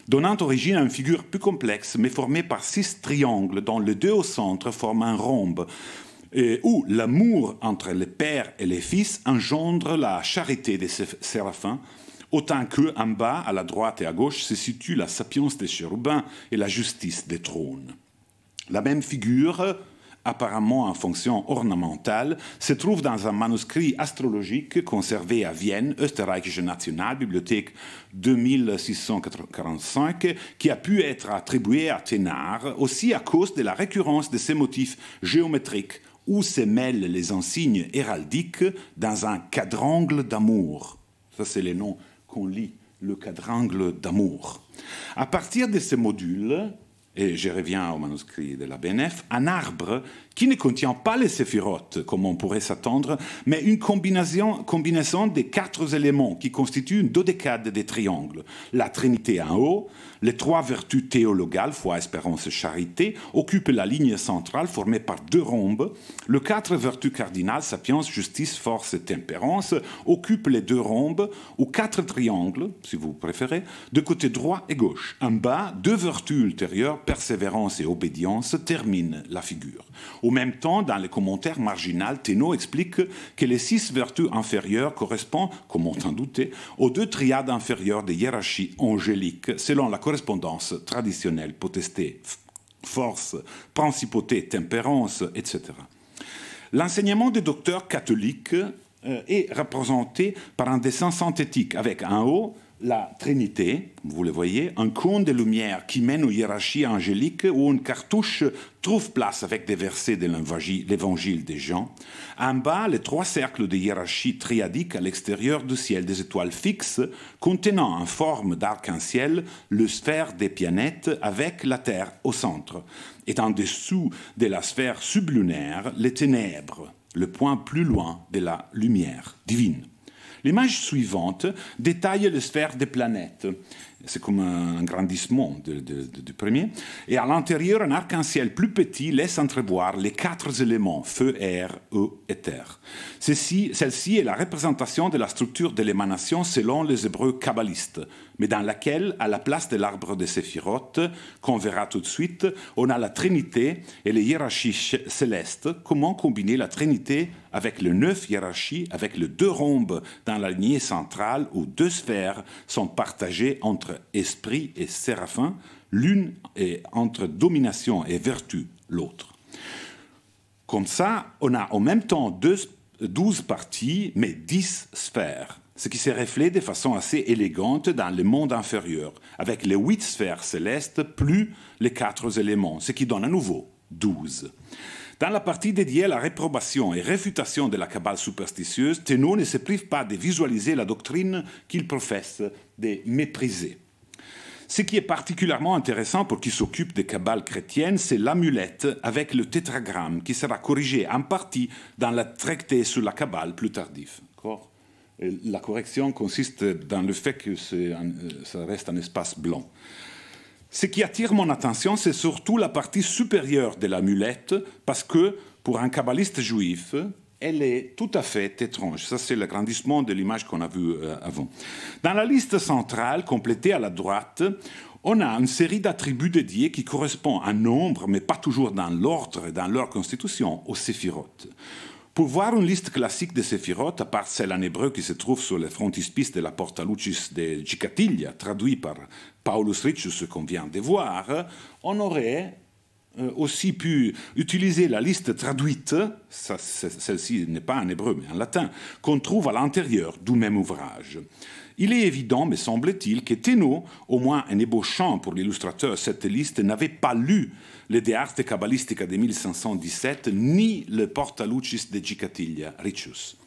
donnant origine à une figure plus complexe, mais formée par 6 triangles, dont les 2 au centre forment un rhombe, où l'amour entre les pères et les fils engendre la charité des séraphins, autant qu'en bas, à la droite et à gauche, se situe la sapience des chérubins et la justice des trônes. La même figure, apparemment en fonction ornementale, se trouve dans un manuscrit astrologique conservé à Vienne, Österreichische Nationalbibliothek 2645, qui a pu être attribué à Thénard, aussi à cause de la récurrence de ces motifs géométriques où se mêlent les insignes héraldiques dans un quadrangle d'amour. Ça, c'est les noms qu'on lit, le quadrangle d'amour. À partir de ces modules, et je reviens au manuscrit de la BNF, un arbre qui ne contient pas les séphirotes, comme on pourrait s'attendre, mais une combinaison des 4 éléments qui constituent une dodécade des triangles. La Trinité en haut, les 3 vertus théologales, foi, espérance et charité, occupent la ligne centrale formée par 2 rhombes. Les 4 vertus cardinales, sapience, justice, force et tempérance, occupent les 2 rhombes, ou 4 triangles, si vous préférez, de côté droit et gauche. En bas, 2 vertus ultérieures, persévérance et obédience, terminent la figure. Au même temps, dans les commentaires marginaux, Thénault explique que les 6 vertus inférieures correspondent, comme on s'en doutait, aux 2 triades inférieures des hiérarchies angéliques, selon la correspondance traditionnelle, potesté, force, principauté, tempérance, etc. L'enseignement des docteurs catholiques est représenté par un dessin synthétique, avec en haut la Trinité, vous le voyez, un cône de lumière qui mène aux hiérarchies angéliques où une cartouche trouve place avec des versets de l'évangile de Jean. En bas, les 3 cercles de hiérarchie triadique à l'extérieur du ciel, des étoiles fixes contenant en forme d'arc-en-ciel le sphère des planètes avec la Terre au centre. Et en dessous de la sphère sublunaire, les ténèbres, le point plus loin de la lumière divine. L'image suivante détaille les sphères des planètes. C'est comme un grandissement du premier. Et à l'intérieur, un arc-en-ciel plus petit laisse entrevoir les 4 éléments, feu, air, eau et terre. Celle-ci est la représentation de la structure de l'émanation selon les Hébreux kabbalistes, mais dans laquelle, à la place de l'arbre de Séphiroth, qu'on verra tout de suite, on a la Trinité et les hiérarchies célestes. Comment combiner la Trinité avec les 9 hiérarchies, avec les 2 rhombes dans la lignée centrale où 2 sphères sont partagées entre esprit et séraphin, l'une est entre domination et vertu, l'autre. Comme ça, on a en même temps 12 parties, mais 10 sphères, ce qui se reflète de façon assez élégante dans le monde inférieur, avec les 8 sphères célestes plus les 4 éléments, ce qui donne à nouveau 12. Dans la partie dédiée à la réprobation et réfutation de la Kabbale superstitieuse, Thénault ne se prive pas de visualiser la doctrine qu'il professe de mépriser. Ce qui est particulièrement intéressant pour qui s'occupe des Kabbales chrétiennes, c'est l'amulette avec le tétragramme qui sera corrigé en partie dans le traité sur la Kabbale plus tardif. La correction consiste dans le fait que ça reste un espace blanc. Ce qui attire mon attention, c'est surtout la partie supérieure de l'amulette, parce que pour un kabbaliste juif, elle est tout à fait étrange. Ça, c'est l'agrandissement de l'image qu'on a vue avant. Dans la liste centrale, complétée à la droite, on a une série d'attributs dédiés qui correspondent à un nombre, mais pas toujours dans l'ordre et dans leur constitution, aux séphirotes. Pour voir une liste classique de séphirotes, à part celle en hébreu qui se trouve sur le frontispice de la Porta Lucis de Gicatiglia, traduit par Paulus Riccius, qu'on vient de voir, on aurait aussi pu utiliser la liste traduite, celle-ci n'est pas en hébreu mais en latin, qu'on trouve à l'intérieur du même ouvrage. Il est évident, me semble-t-il, que Thénault, au moins en ébauchant pour l'illustrateur cette liste, n'avait pas lu le De Arte Cabalistica de 1517 ni le Porta Lucis de Gicatiglia, Riccius.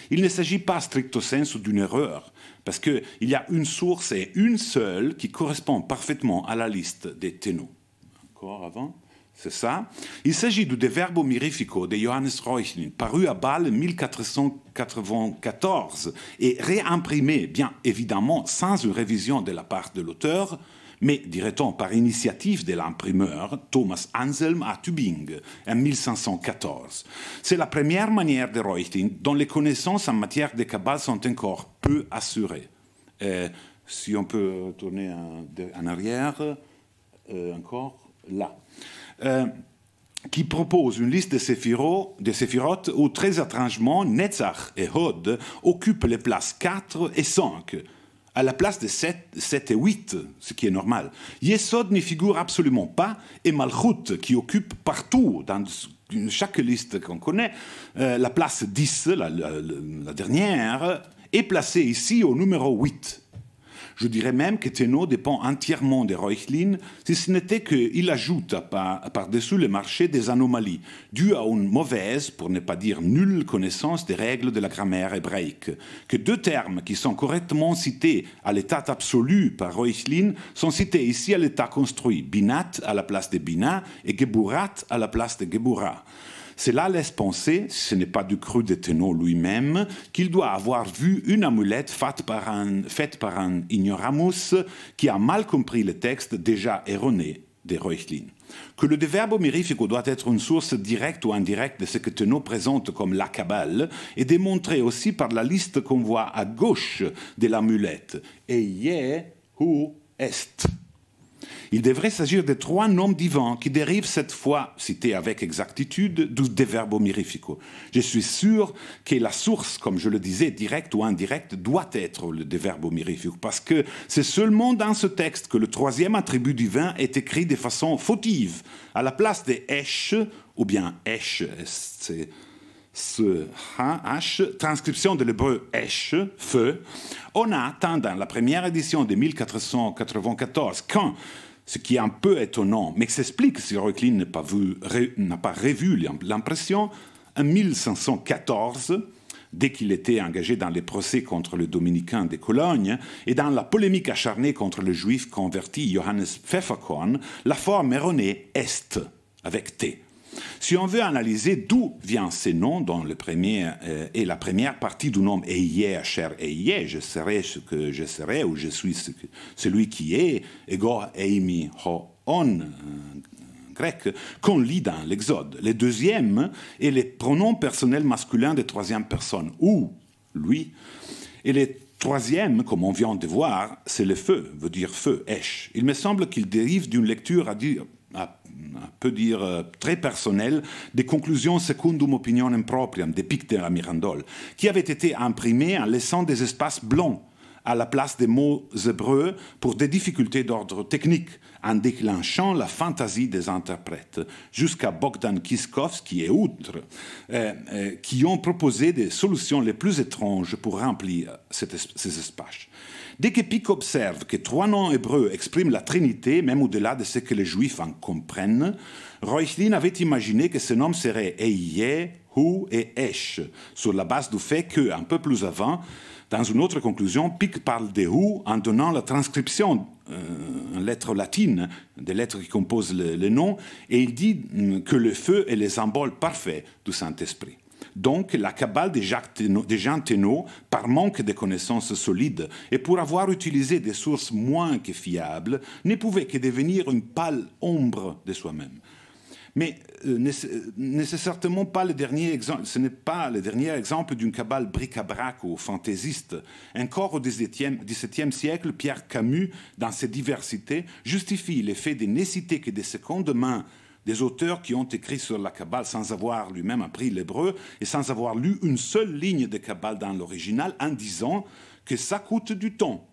Il ne s'agit pas stricto sensu d'une erreur, parce qu'il y a une source et une seule qui correspond parfaitement à la liste de Thénault. Encore avant ? C'est ça. Il s'agit du De Verbo Mirifico de Johannes Reuchlin, paru à Bâle en 1494 et réimprimé, bien évidemment, sans une révision de la part de l'auteur, mais, dirait-on, par initiative de l'imprimeur Thomas Anselm à Tübingen en 1514. C'est la première manière de Reuchlin dont les connaissances en matière de Kabbale sont encore peu assurées. Si on peut tourner en arrière, encore là. Qui propose une liste de séphirotes où, très étrangement, Netzach et Hod occupent les places 4 et 5, à la place de 7 et 8, ce qui est normal. Yesod n'y figure absolument pas, et Malchut, qui occupe partout, dans chaque liste qu'on connaît, la place 10, la dernière, est placée ici au numéro 8. Je dirais même que Thénault dépend entièrement de Reuchlin, si ce n'était qu'il ajoute par-dessus le marché des anomalies, dues à une mauvaise, pour ne pas dire nulle, connaissance des règles de la grammaire hébraïque. Que deux termes qui sont correctement cités à l'état absolu par Reuchlin sont cités ici à l'état construit, binat à la place de bina et geburat à la place de gebura. Cela laisse penser, ce n'est pas du cru de Thénault lui-même, qu'il doit avoir vu une amulette faite par un ignoramus qui a mal compris le texte déjà erroné de Reuchlin. Que le De Verbo Mirifico doit être une source directe ou indirecte de ce que Thénault présente comme la Kabbale est démontré aussi par la liste qu'on voit à gauche de l'amulette. Eie hu est. Il devrait s'agir de 3 noms divins qui dérivent cette fois, cités avec exactitude, du De Verbo Mirifico. Je suis sûr que la source, comme je le disais, directe ou indirecte, doit être le De Verbo Mirifico, parce que c'est seulement dans ce texte que le 3e attribut divin est écrit de façon fautive, à la place de Esh, ou bien Esh, c'est ce H, transcription de l'hébreu Esh, feu. On a, tant dans la première édition de 1494, quand, ce qui est un peu étonnant, mais qui s'explique si Reuchlin n'a pas revu l'impression, en 1514, dès qu'il était engagé dans les procès contre le dominicain de Cologne et dans la polémique acharnée contre le juif converti Johannes Pfefferkorn, la forme erronée est, avec T. Si on veut analyser d'où viennent ces noms, dont le premier est la première partie du nom Eie, Asher Eie, je serai ce que je serai, ou je suis celui qui est, ego eimi ho on, grec, qu'on lit dans l'Exode. Le deuxième est les pronoms personnels masculins de troisième personne, ou lui. Et le troisième, comme on vient de voir, c'est le feu, veut dire feu, Esh. Il me semble qu'il dérive d'une lecture très personnelle des conclusions secundum opinionem propriam de Picter à Mirandol, qui avait été imprimé en laissant des espaces blancs à la place des mots hébreux pour des difficultés d'ordre technique, en déclenchant la fantaisie des interprètes, jusqu'à Bogdan Kiskovski et autres, qui ont proposé des solutions les plus étranges pour remplir ces espaces. Dès que Pic observe que 3 noms hébreux expriment la Trinité, même au-delà de ce que les Juifs en comprennent, Reuchlin avait imaginé que ce nom serait Eie, Hu et Esh, sur la base du fait que, un peu plus avant, dans une autre conclusion, Pic parle de Hu en donnant la transcription en lettres latines, des lettres qui composent le nom, et il dit que le feu est le symbole parfait du Saint-Esprit. Donc, la Kabbale de Jean Thénault, par manque de connaissances solides et pour avoir utilisé des sources moins que fiables, ne pouvait que devenir une pâle ombre de soi-même. Mais n'est certainement pas le dernier exemple, ce n'est pas le dernier exemple d'une cabale bric-à-brac ou fantaisiste. Encore au XVIIe siècle, Pierre Camus, dans ses diversités, justifie l'effet de nécessité que des secondes mains des auteurs qui ont écrit sur la Kabbale sans avoir lui-même appris l'hébreu et sans avoir lu une seule ligne de Kabbale dans l'original, en disant que ça coûte du temps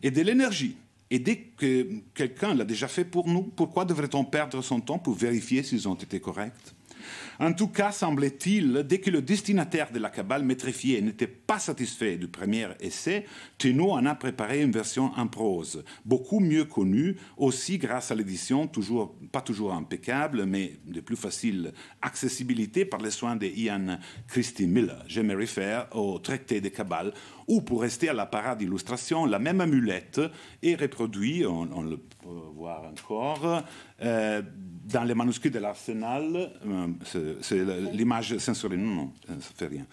et de l'énergie. Et dès que quelqu'un l'a déjà fait pour nous, pourquoi devrait-on perdre son temps pour vérifier s'ils ont été corrects? En tout cas, semblait-il, dès que le destinataire de la Kabbale métrifiée n'était pas satisfait du premier essai, Thénault en a préparé une version en prose, beaucoup mieux connue, aussi grâce à l'édition, pas toujours impeccable, mais de plus facile accessibilité par les soins de Ian Christie Miller. Je me réfère au traité de Kabbale, où, pour rester à l'apparat d'illustration, la même amulette est reproduite, on le peut voir encore, dans les manuscrits de l'Arsenal. C'est l'image censurée, non, ça ne fait rien.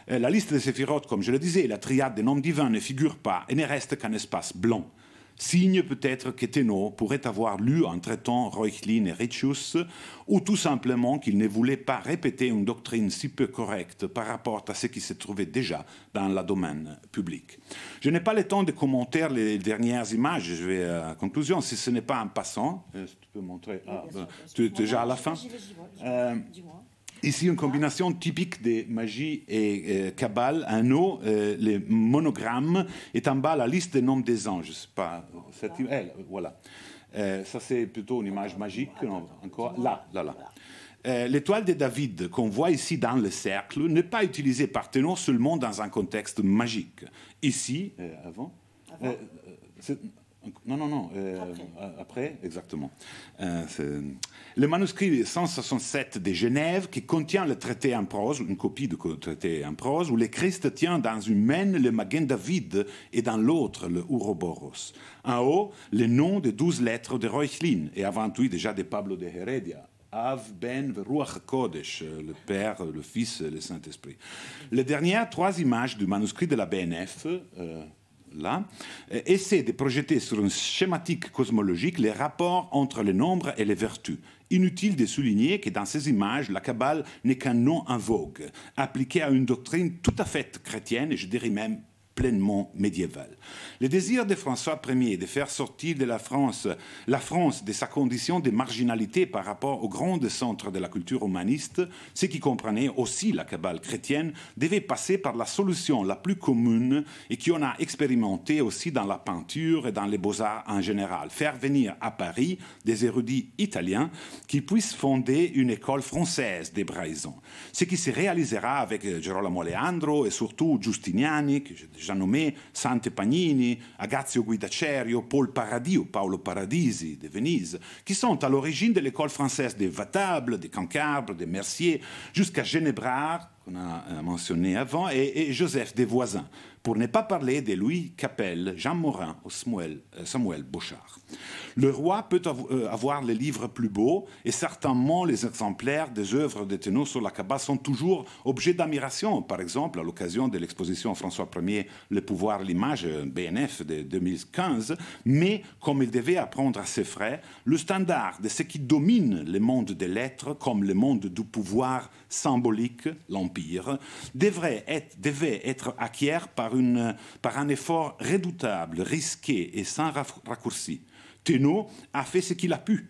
La liste des séphirotes, comme je le disais, la triade des noms divins ne figure pas et ne reste qu'un espace blanc. Signe peut-être que Thénault pourrait avoir lu en traitant Reuchlin et Riccius, ou tout simplement qu'il ne voulait pas répéter une doctrine si peu correcte par rapport à ce qui se trouvait déjà dans le domaine public. Je n'ai pas le temps de commenter les dernières images, je vais à conclusion. Si ce n'est pas en passant, tu peux montrer, tu es déjà à la fin. Ici, une combinaison typique de magie et Kabbale. En haut, les monogrammes, et en bas, la liste des noms des anges. C'est pas, voilà. Ça, c'est plutôt une image magique. Non, encore là. L'étoile de David, qu'on voit ici dans le cercle, n'est pas utilisée par Thénault seulement dans un contexte magique. Ici, avant. Non. Après, exactement. Le manuscrit 167 de Genève, qui contient le traité en prose, une copie du traité en prose, où le Christ tient dans une main le Magen David et dans l'autre le Ouroboros. En haut, le nom de 12 lettres de Reuchlin, et avant tout déjà de Pablo de Heredia. Av, Ben, Ruach Kodesh, le Père, le Fils et le Saint-Esprit. Les dernières 3 images du manuscrit de la BNF, là, essaie de projeter sur une schématique cosmologique les rapports entre les nombres et les vertus. Inutile de souligner que dans ces images, la Kabbale n'est qu'un nom en vogue, appliqué à une doctrine tout à fait chrétienne, et je dirais même pleinement médiévale. Le désir de François Ier de faire sortir de la France de sa condition de marginalité par rapport aux grands centres de la culture humaniste, ce qui comprenait aussi la Kabbale chrétienne, devait passer par la solution la plus commune et qu'on a expérimenté aussi dans la peinture et dans les beaux-arts en général. Faire venir à Paris des érudits italiens qui puissent fonder une école française d'hébraïsation. Ce qui se réalisera avec Girolamo Leandro et surtout Giustiniani, que j'ai déjà nommé, Sante Pagnini, Agazio Guidacerio, Paul Paradis ou Paolo Paradisi de Venise, qui sont à l'origine de l'école française des Vatable, des Cancarbres, des Mercier, jusqu'à Génébrard, qu'on a mentionné avant, et Joseph Desvoisins, pour ne pas parler de Louis Capel, Jean Morin ou Samuel Bochart. Le roi peut avoir les livres plus beaux, et certainement les exemplaires des œuvres de Thénault sur la Kabbale sont toujours objets d'admiration. Par exemple, à l'occasion de l'exposition François Ier, Le pouvoir, l'image, BNF de 2015, mais comme il devait apprendre à ses frais, le standard de ce qui domine le monde des lettres, comme le monde du pouvoir symbolique, l'Empire, devait être acquis par un effort redoutable, risqué et sans raccourci. Thénault a fait ce qu'il a pu,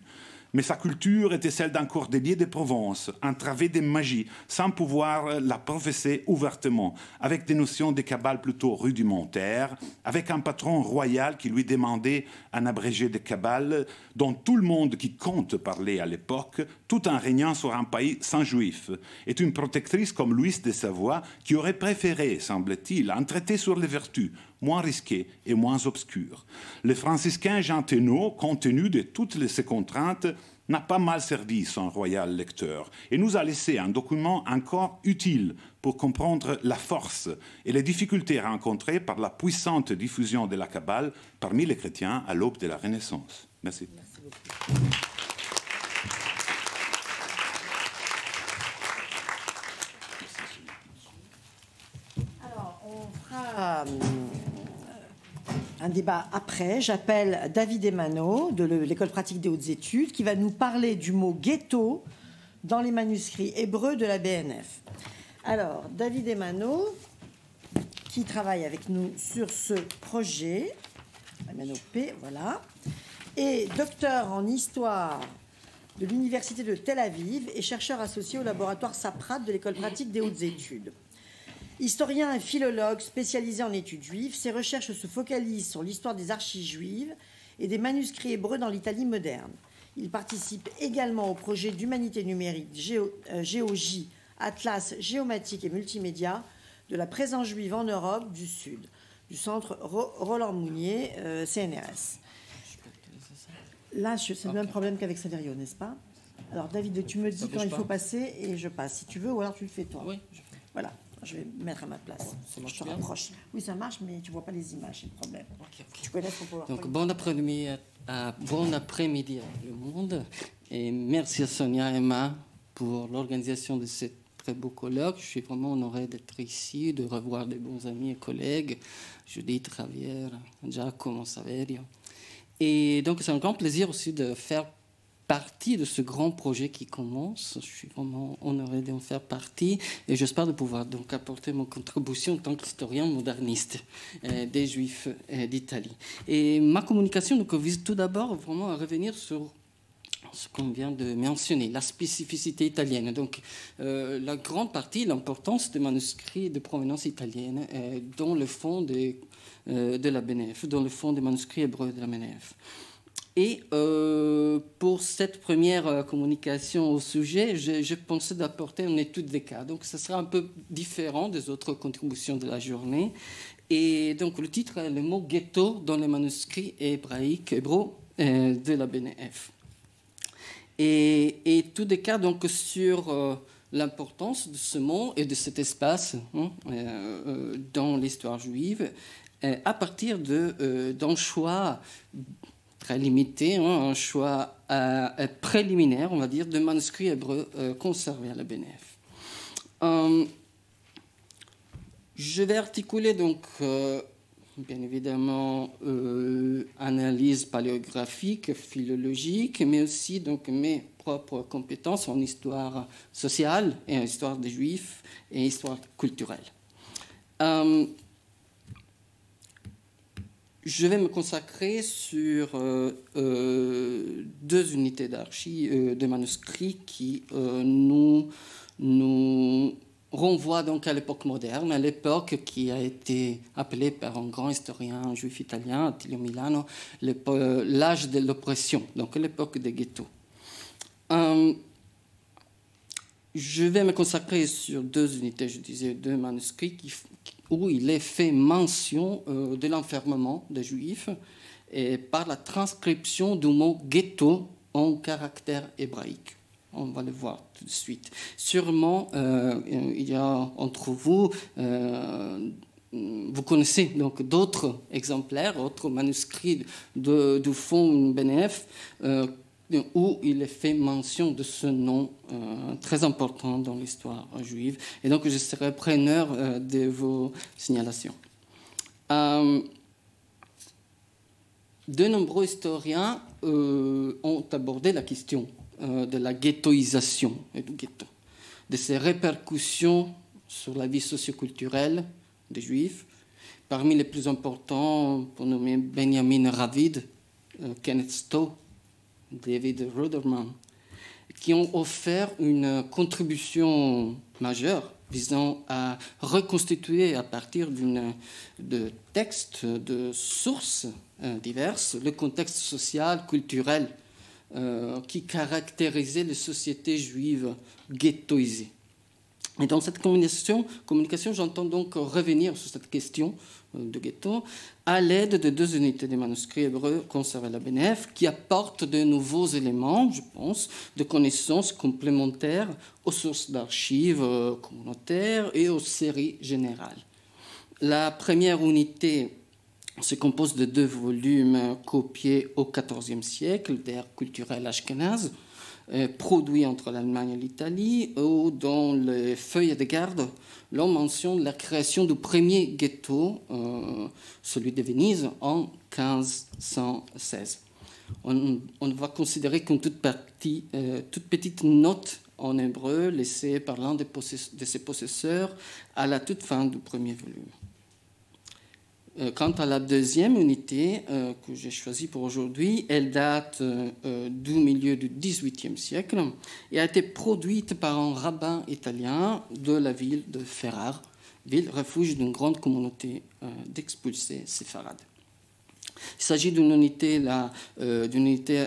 mais sa culture était celle d'un cordelier de Provence, entravé de magie, sans pouvoir la professer ouvertement, avec des notions de Kabbale plutôt rudimentaires, avec un patron royal qui lui demandait un abrégé de Kabbale dont tout le monde qui compte parlait à l'époque, tout en régnant sur un pays sans juifs, et une protectrice comme Louise de Savoie qui aurait préféré, semble-t-il, un traité sur les vertus, moins risqué et moins obscur. Le franciscain Jean Thénault, compte tenu de toutes ces contraintes, n'a pas mal servi son royal lecteur et nous a laissé un document encore utile pour comprendre la force et les difficultés rencontrées par la puissante diffusion de la Kabbale parmi les chrétiens à l'aube de la Renaissance. Merci. Merci beaucoup. Alors, on fera un débat après. J'appelle David Emano de l'École pratique des hautes études qui va nous parler du mot ghetto dans les manuscrits hébreux de la BNF. Alors, David Emano, qui travaille avec nous sur ce projet, MNOP, voilà, est docteur en histoire de l'Université de Tel Aviv et chercheur associé au laboratoire Saprat de l'École pratique des hautes études. Historien et philologue spécialisé en études juives, ses recherches se focalisent sur l'histoire des archives juives et des manuscrits hébreux dans l'Italie moderne. Il participe également au projet d'humanité numérique Géogie, Atlas géomatique et multimédia de la présence juive en Europe du Sud, du centre Roland Mounier, CNRS. Là, c'est le même problème qu'avec Saverio, n'est-ce pas? Alors, David, tu me dis quand il faut passer et je passe, si tu veux, ou alors tu le fais toi. Oui. Voilà, je vais me mettre à ma place. Je te rapproche. Oui, ça marche, mais tu ne vois pas les images, c'est le problème. Tu connais ton PowerPoint. Donc, bon après-midi à tout le monde. Et merci à Sonia et Emma pour l'organisation de ce très beau colloque. Je suis vraiment honoré d'être ici, de revoir des bons amis et collègues, Judith, Javier, Giacomo, Saverio. Et donc, c'est un grand plaisir aussi de faire partie de ce grand projet qui commence. Je suis vraiment honoré d'en faire partie et j'espère de pouvoir donc apporter mon contribution en tant qu'historien moderniste des Juifs d'Italie. Et ma communication donc, vise tout d'abord vraiment à revenir sur ce qu'on vient de mentionner, la spécificité italienne. Donc, la grande partie, l'importance des manuscrits de provenance italienne dans le fond de la BNF, dans le fond des manuscrits hébreux de la BNF. Et pour cette première communication au sujet, je pensais d'apporter une étude des cas. Donc, ce sera un peu différent des autres contributions de la journée. Et donc, le titre est « Le mot ghetto dans les manuscrits hébraïques hébreux de la BNF ». Et tout des cas donc sur l'importance de ce mot et de cet espace dans l'histoire juive à partir d'un choix très limité, un choix préliminaire, on va dire, de manuscrits hébreux conservés à la BNF. Je vais articuler donc bien évidemment analyse paléographique, philologique, mais aussi donc mes propres compétences en histoire sociale et en histoire des Juifs et histoire culturelle. Je vais me consacrer sur deux unités d'archives, de manuscrits qui nous renvoie donc à l'époque moderne, à l'époque qui a été appelée par un grand historien juif italien, Attilio Milano, l'âge de l'oppression, donc l'époque des ghettos. Je vais me consacrer sur deux unités, je disais, deux manuscrits où il est fait mention de l'enfermement des Juifs et par la transcription du mot ghetto en caractère hébraïque. On va le voir tout de suite. Sûrement, il y a entre vous, vous connaissez donc d'autres exemplaires, d'autres manuscrits du fonds BNF où il est fait mention de ce nom très important dans l'histoire juive. Et donc, je serai preneur de vos signalations. De nombreux historiens ont abordé la question de la ghettoisation et du ghetto, de ses répercussions sur la vie socioculturelle des Juifs. Parmi les plus importants, pour nommer Benjamin Ravid, Kenneth Stowe, David Ruderman, qui ont offert une contribution majeure visant à reconstituer à partir de textes, de sources diverses, le contexte social, culturel qui caractérisait les sociétés juives ghettoisées. Et dans cette communication j'entends donc revenir sur cette question de ghetto à l'aide de deux unités des manuscrits hébreux conservés à la BNF qui apportent de nouveaux éléments, je pense, de connaissances complémentaires aux sources d'archives communautaires et aux séries générales. La première unité se compose de deux volumes copiés au XIVe siècle d'ère culturelle ashkénaze, produits entre l'Allemagne et l'Italie, où dans les feuilles de garde, l'on mentionne la création du premier ghetto, celui de Venise, en 1516. On va considérer qu'une toute petite note en hébreu laissé par l'un de ses possesseurs à la toute fin du premier volume. Quant à la deuxième unité que j'ai choisie pour aujourd'hui, elle date du milieu du XVIIIe siècle et a été produite par un rabbin italien de la ville de Ferrare, ville refuge d'une grande communauté d'expulsés séfarades. Il s'agit d'une unité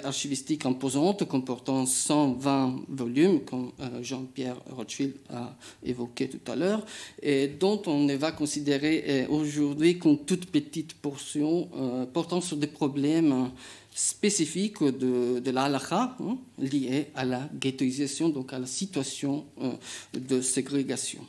archivistique imposante comportant 120 volumes, comme Jean-Pierre Rothschild a évoqué tout à l'heure, et dont on ne va considérer aujourd'hui qu'une toute petite portion portant sur des problèmes spécifiques de la halakha, liés à la ghettoisation, donc à la situation de ségrégation.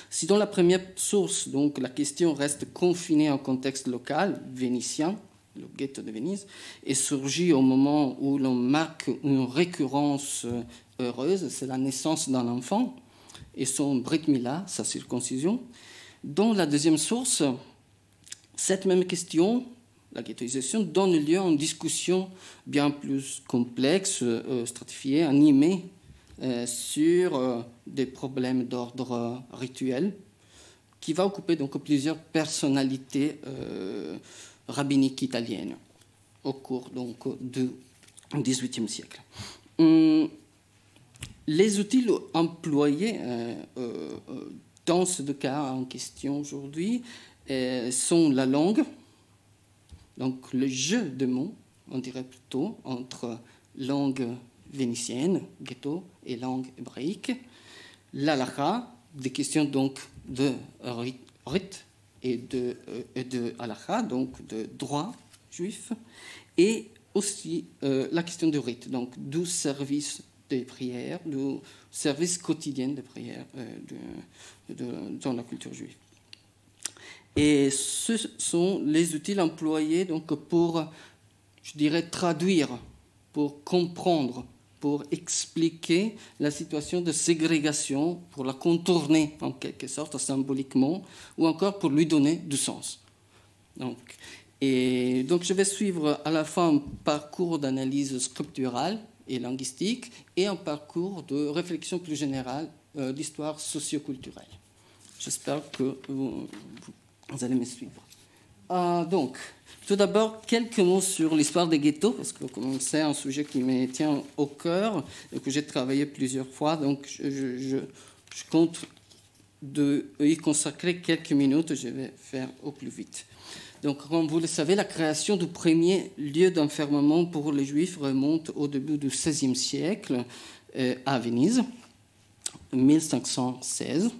Si dans la première source, donc, la question reste confinée en contexte local, vénitien, le ghetto de Venise, et surgit au moment où l'on marque une récurrence heureuse, c'est la naissance d'un enfant, et son brit milah, sa circoncision. Dans la deuxième source, cette même question, la ghettoisation, donne lieu à une discussion bien plus complexe, stratifiée, animée, sur des problèmes d'ordre rituel, qui va occuper donc plusieurs personnalités rabbiniques italiennes au cours donc du XVIIIe siècle. Les outils employés dans ce cas en question aujourd'hui sont la langue, donc le jeu de mots, on dirait plutôt, entre langue vénitienne, ghetto, et langue hébraïque, l'halakha, des questions donc de rite et de halakha, donc de droit juif, et aussi la question du rite, donc du service des prières, du service quotidien des prières dans la culture juive. Et ce sont les outils employés donc pour, je dirais, traduire, pour comprendre, pour expliquer la situation de ségrégation, pour la contourner en quelque sorte symboliquement, ou encore pour lui donner du sens. Donc je vais suivre à la fois un parcours d'analyse scripturale et linguistique et un parcours de réflexion plus générale d'histoire socioculturelle. J'espère que vous allez me suivre. Donc, tout d'abord, quelques mots sur l'histoire des ghettos, parce que c'est un sujet qui me tient au cœur et que j'ai travaillé plusieurs fois, donc je compte y consacrer quelques minutes, je vais faire au plus vite. Donc, comme vous le savez, la création du premier lieu d'enfermement pour les Juifs remonte au début du XVIe siècle à Venise, 1516.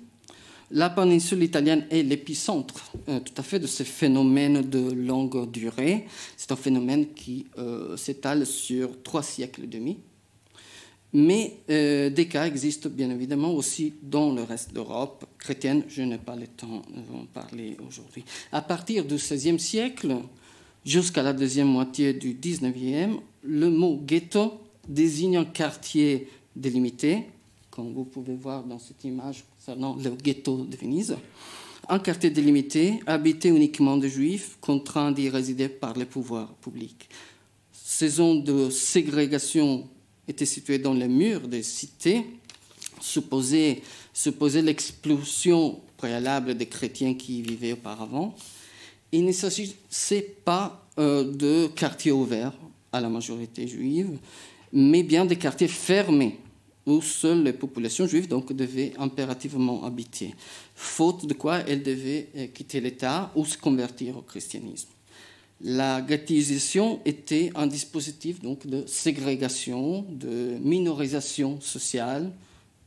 La péninsule italienne est l'épicentre tout à fait de ce phénomène de longue durée. C'est un phénomène qui s'étale sur 3 siècles et demi. Mais des cas existent bien évidemment aussi dans le reste de l'Europe chrétienne. Je n'ai pas le temps d'en parler aujourd'hui. À partir du XVIe siècle jusqu'à la deuxième moitié du XIXe, le mot ghetto désigne un quartier délimité, comme vous pouvez voir dans cette image concernant le ghetto de Venise, un quartier délimité habité uniquement de juifs contraints d'y résider par les pouvoirs publics. Ces zones de ségrégation étaient situées dans les murs des cités, supposait l'expulsion préalable des chrétiens qui y vivaient auparavant. Il ne s'agissait pas de quartiers ouverts à la majorité juive, mais bien des quartiers fermés où seules les populations juives donc, devaient impérativement habiter, faute de quoi elles devaient quitter l'État ou se convertir au christianisme. La ghettoisation était un dispositif donc, de ségrégation, de minorisation sociale,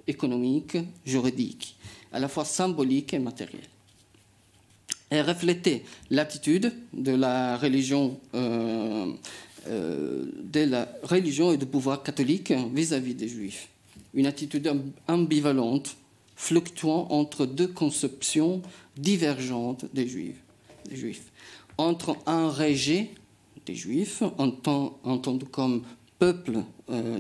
économique, juridique, à la fois symbolique et matérielle. Elle reflétait l'attitude de la religion et du pouvoir catholique vis-à-vis des Juifs. Une attitude ambivalente, fluctuant entre deux conceptions divergentes des Juifs. Entre un rejet des Juifs, entendu comme peuple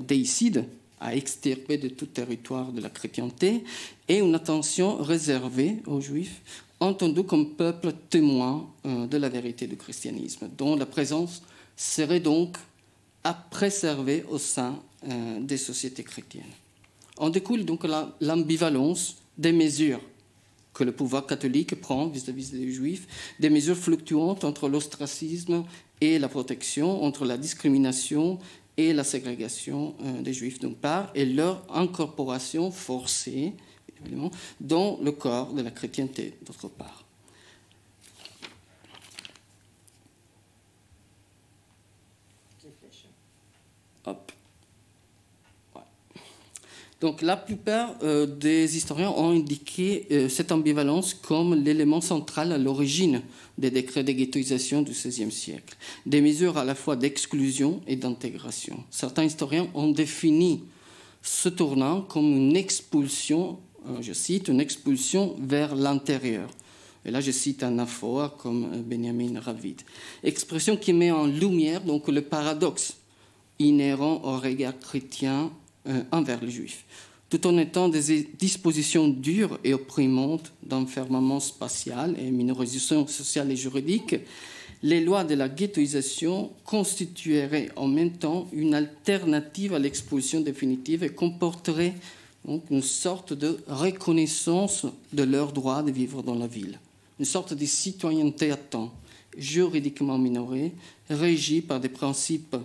déicide, à extirper de tout territoire de la chrétienté, et une attention réservée aux Juifs, entendu comme peuple témoin de la vérité du christianisme, dont la présence serait donc à préserver au sein des sociétés chrétiennes. En découle donc l'ambivalence des mesures que le pouvoir catholique prend vis-à-vis des Juifs, des mesures fluctuantes entre l'ostracisme et la protection, entre la discrimination et la ségrégation des Juifs d'une part, et leur incorporation forcée évidemment, dans le corps de la chrétienté d'autre part. Hop. Ouais. Donc la plupart des historiens ont indiqué cette ambivalence comme l'élément central à l'origine des décrets de ghettoisation du XVIe siècle, des mesures à la fois d'exclusion et d'intégration. Certains historiens ont défini ce tournant comme une expulsion, je cite, une expulsion vers l'intérieur. Et là, je cite un aphore comme Benjamin Ravid. Expression qui met en lumière donc le paradoxe inhérent au regard chrétien envers les Juifs, tout en étant des dispositions dures et opprimantes d'enfermement spatial et minorisation sociale et juridique. Les lois de la ghettoisation constitueraient en même temps une alternative à l'expulsion définitive et comporteraient donc une sorte de reconnaissance de leur droit de vivre dans la ville, une sorte de citoyenneté à temps, juridiquement minorée, régie par des principes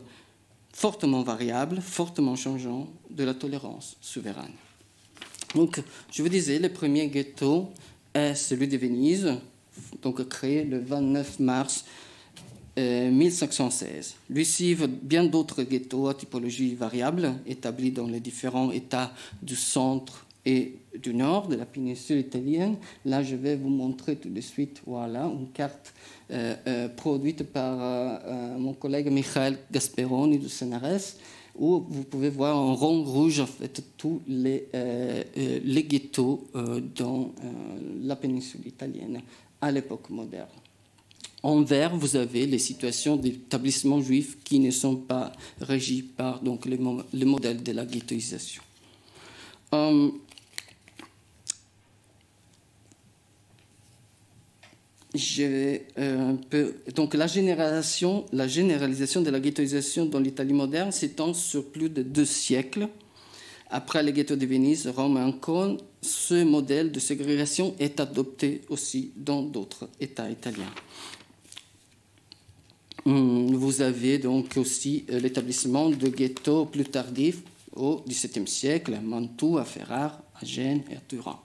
fortement variables, fortement changeants de la tolérance souveraine. Donc, je vous disais, le premier ghetto est celui de Venise, donc créé le 29 mars 1516. Lui suivent bien d'autres ghettos à typologie variable, établis dans les différents États du centre et du nord de la péninsule italienne. Là, je vais vous montrer tout de suite, voilà, une carte produite par mon collègue Michael Gasperoni du CNRS, où vous pouvez voir en rond rouge en fait tous les ghettos dans la péninsule italienne à l'époque moderne. En vert, vous avez les situations d'établissements juifs qui ne sont pas régis par donc, le modèle de la ghettoisation. Donc la généralisation de la ghettoisation dans l'Italie moderne s'étend sur plus de 2 siècles. Après les ghettos de Venise, Rome et Ancône, ce modèle de ségrégation est adopté aussi dans d'autres États italiens. Vous avez donc aussi l'établissement de ghettos plus tardifs au XVIIe siècle, à Mantoue, à Ferrare, à Gênes et à Turin.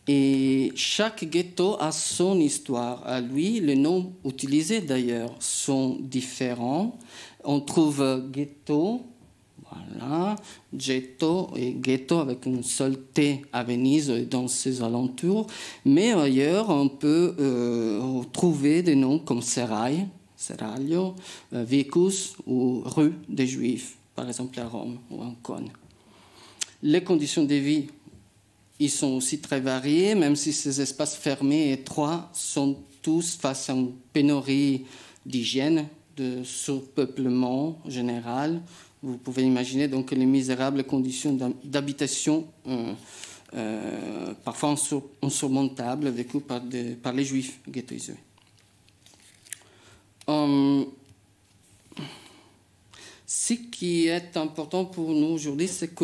Et chaque ghetto a son histoire à lui. Les noms utilisés d'ailleurs sont différents. On trouve ghetto, voilà, ghetto et ghetto avec une seule T à Venise et dans ses alentours. Mais ailleurs, on peut trouver des noms comme Serail, Seraglio, Vicus ou rue des Juifs, par exemple à Rome ou à Ancône. Les conditions de vie, ils sont aussi très variés, même si ces espaces fermés et étroits sont tous face à une pénurie d'hygiène, de surpeuplement général. Vous pouvez imaginer donc les misérables conditions d'habitation, parfois insurmontables, vécues par les Juifs ghettoisés. Ce qui est important pour nous aujourd'hui, c'est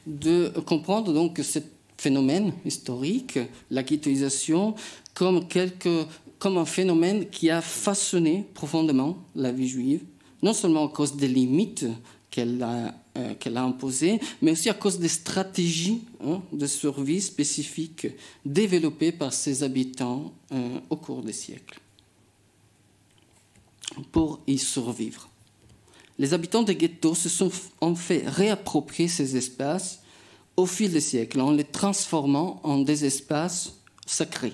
de comprendre donc ce phénomène historique, la ghettoisation, comme un phénomène qui a façonné profondément la vie juive, non seulement à cause des limites qu'elle a imposées, mais aussi à cause des stratégies de survie spécifiques développées par ses habitants au cours des siècles pour y survivre. Les habitants des ghettos se sont en fait réappropriés ces espaces au fil des siècles, en les transformant en des espaces sacrés,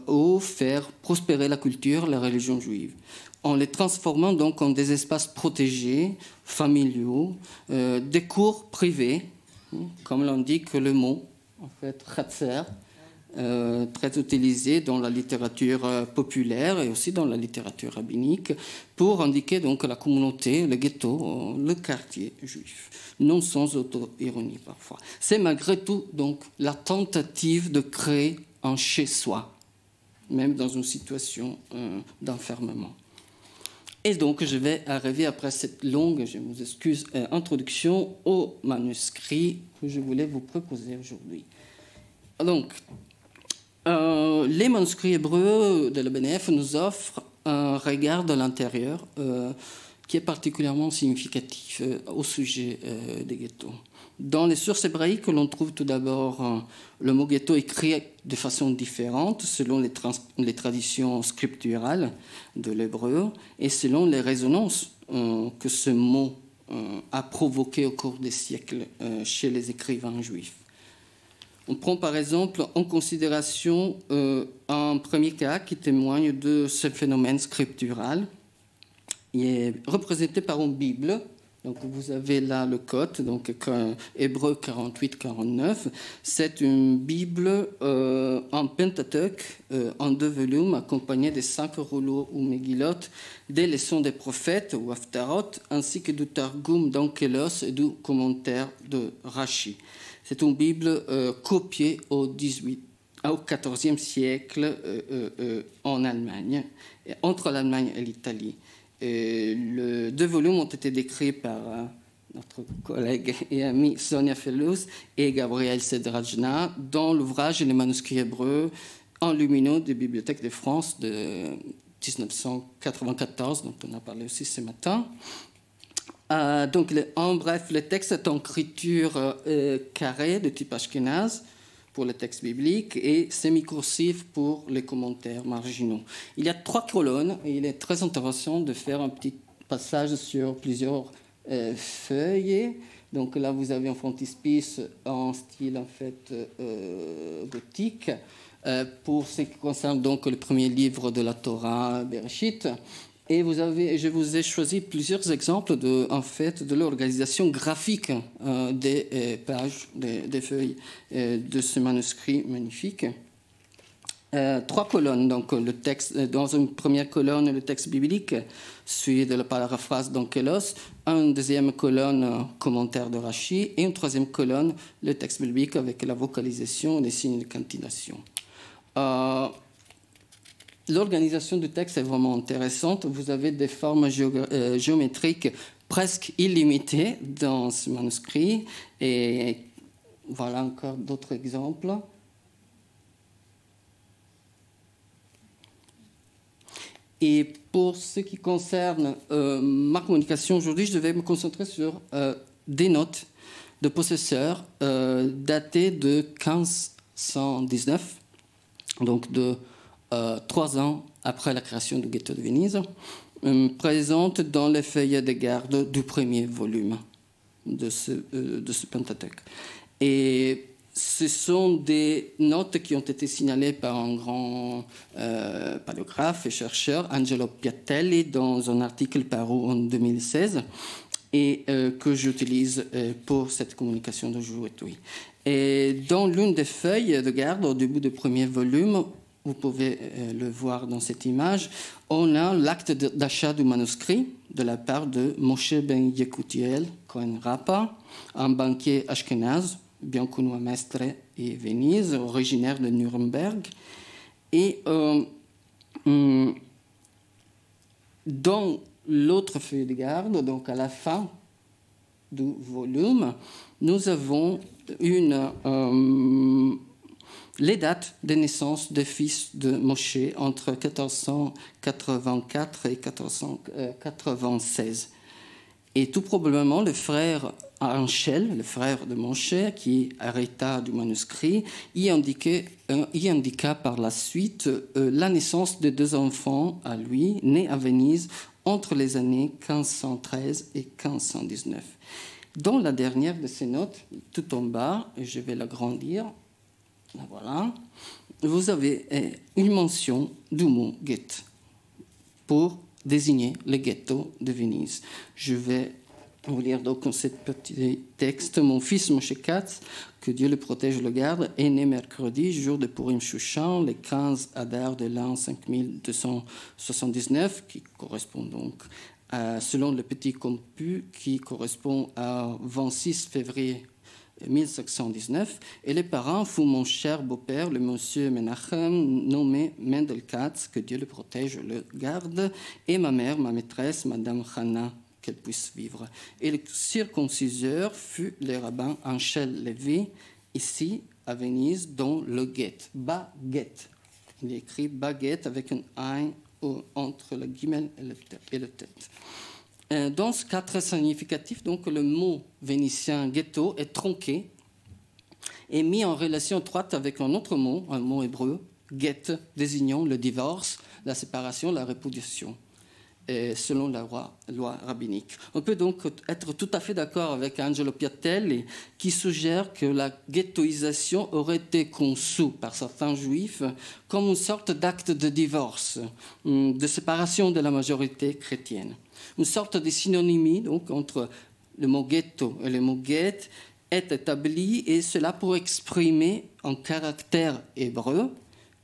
où faire prospérer la culture, la religion juive, en les transformant donc en des espaces protégés, familiaux, des cours privés, comme l'indique le mot, en fait, Chatzer, très utilisé dans la littérature populaire et aussi dans la littérature rabbinique pour indiquer donc la communauté, le ghetto, le quartier juif, non sans auto-ironie parfois. C'est malgré tout donc la tentative de créer un chez-soi, même dans une situation d'enfermement. Et donc, je vais arriver après cette longue, je vous excuse, introduction au manuscrit que je voulais vous proposer aujourd'hui. Donc, les manuscrits hébreux de la BNF nous offrent un regard de l'intérieur qui est particulièrement significatif au sujet des ghettos. Dans les sources hébraïques, l'on trouve tout d'abord le mot ghetto écrit de façon différente selon les traditions scripturales de l'hébreu et selon les résonances que ce mot a provoquées au cours des siècles chez les écrivains juifs. On prend par exemple en considération un premier cas qui témoigne de ce phénomène scriptural. Il est représenté par une Bible. Donc vous avez là le code, donc Hébreu 48-49. C'est une Bible en Pentateuque, en 2 volumes, accompagnée de 5 rouleaux ou Megillot, des leçons des prophètes ou Haftarot, ainsi que du Targum d'Onkelos et du commentaire de Rashi. C'est une Bible copiée au XIVe siècle en Allemagne, entre l'Allemagne et l'Italie. Les 2 volumes ont été décrits par notre collègue et ami Sonia Fellows et Gabriel Sedrajna dans l'ouvrage Les manuscrits hébreux en lumineux des bibliothèques de France de 1994, dont on a parlé aussi ce matin. Donc, en bref, le texte est en écriture carrée de type ashkénaze pour le texte biblique et semi-cursif pour les commentaires marginaux. Il y a 3 colonnes et il est très intéressant de faire un petit passage sur plusieurs feuilles. Donc là, vous avez un frontispice en style en fait gothique. Pour ce qui concerne donc le premier livre de la Torah, Bereshit. Et je vous ai choisi plusieurs exemples de l'organisation graphique des pages, des feuilles de ce manuscrit magnifique. 3 colonnes, donc le texte, dans une première colonne, le texte biblique, suivi de la paraphrase d'Onkelos, une deuxième colonne, commentaire de Rashi, et une troisième colonne, le texte biblique avec la vocalisation et les signes de cantination. L'organisation du texte est vraiment intéressante. Vous avez des formes géométriques presque illimitées dans ce manuscrit. Et voilà encore d'autres exemples. Et pour ce qui concerne ma communication aujourd'hui, je vais me concentrer sur des notes de possesseurs datées de 1519, donc de 3 ans après la création du ghetto de Venise, présente dans les feuillets de garde du premier volume de ce Pentateuque. Et ce sont des notes qui ont été signalées par un grand paléographe et chercheur, Angelo Piattelli, dans un article paru en 2016 et que j'utilise pour cette communication d'aujourd'hui. Et dans l'une des feuilles de garde, au début du premier volume, vous pouvez le voir dans cette image, on a l'acte d'achat du manuscrit de la part de Moshe ben Yekutiel Cohen Rapa, un banquier ashkénaze, bien connu à Mestre et Venise, originaire de Nuremberg. Et dans l'autre feuille de garde, donc à la fin du volume, nous avons les dates de naissance des fils de Moshe entre 1484 et 1496. Et tout probablement, le frère Anchel, le frère de Moshe, qui hérita du manuscrit, y indiqua par la suite la naissance de 2 enfants à lui, nés à Venise entre les années 1513 et 1519. Dans la dernière de ces notes, tout en bas, et je vais l'agrandir, voilà, vous avez une mention du mot ghetto pour désigner le ghetto de Venise. Je vais vous lire donc ce petit texte. Mon fils Moshe Katz, que Dieu le protège et le garde, est né mercredi, jour de Purim Shushan, le 15 Adar de l'an 5279, qui correspond donc selon le petit comput, qui correspond à 26 février 1519. Et les parents furent mon cher beau-père, le monsieur Menachem, nommé Mendel Katz, que Dieu le protège, le garde, et ma mère, ma maîtresse, Madame Hannah, qu'elle puisse vivre. Et le circonciseur fut le rabbin Anchel Lévy, ici à Venise, dans le guet, baguette. Il est écrit baguette avec un ein entre le guimel et le tête. Dans ce cas très significatif, donc, le mot vénitien ghetto est tronqué et mis en relation étroite avec un autre mot, un mot hébreu, get, désignant le divorce, la séparation, la répudiation, selon la loi rabbinique. On peut donc être tout à fait d'accord avec Angelo Piatelli, qui suggère que la ghettoisation aurait été conçue par certains juifs comme une sorte d'acte de divorce, de séparation de la majorité chrétienne. Une sorte de synonymie donc, entre le mot ghetto et le mot guet est établie, et cela pour exprimer en caractère hébreu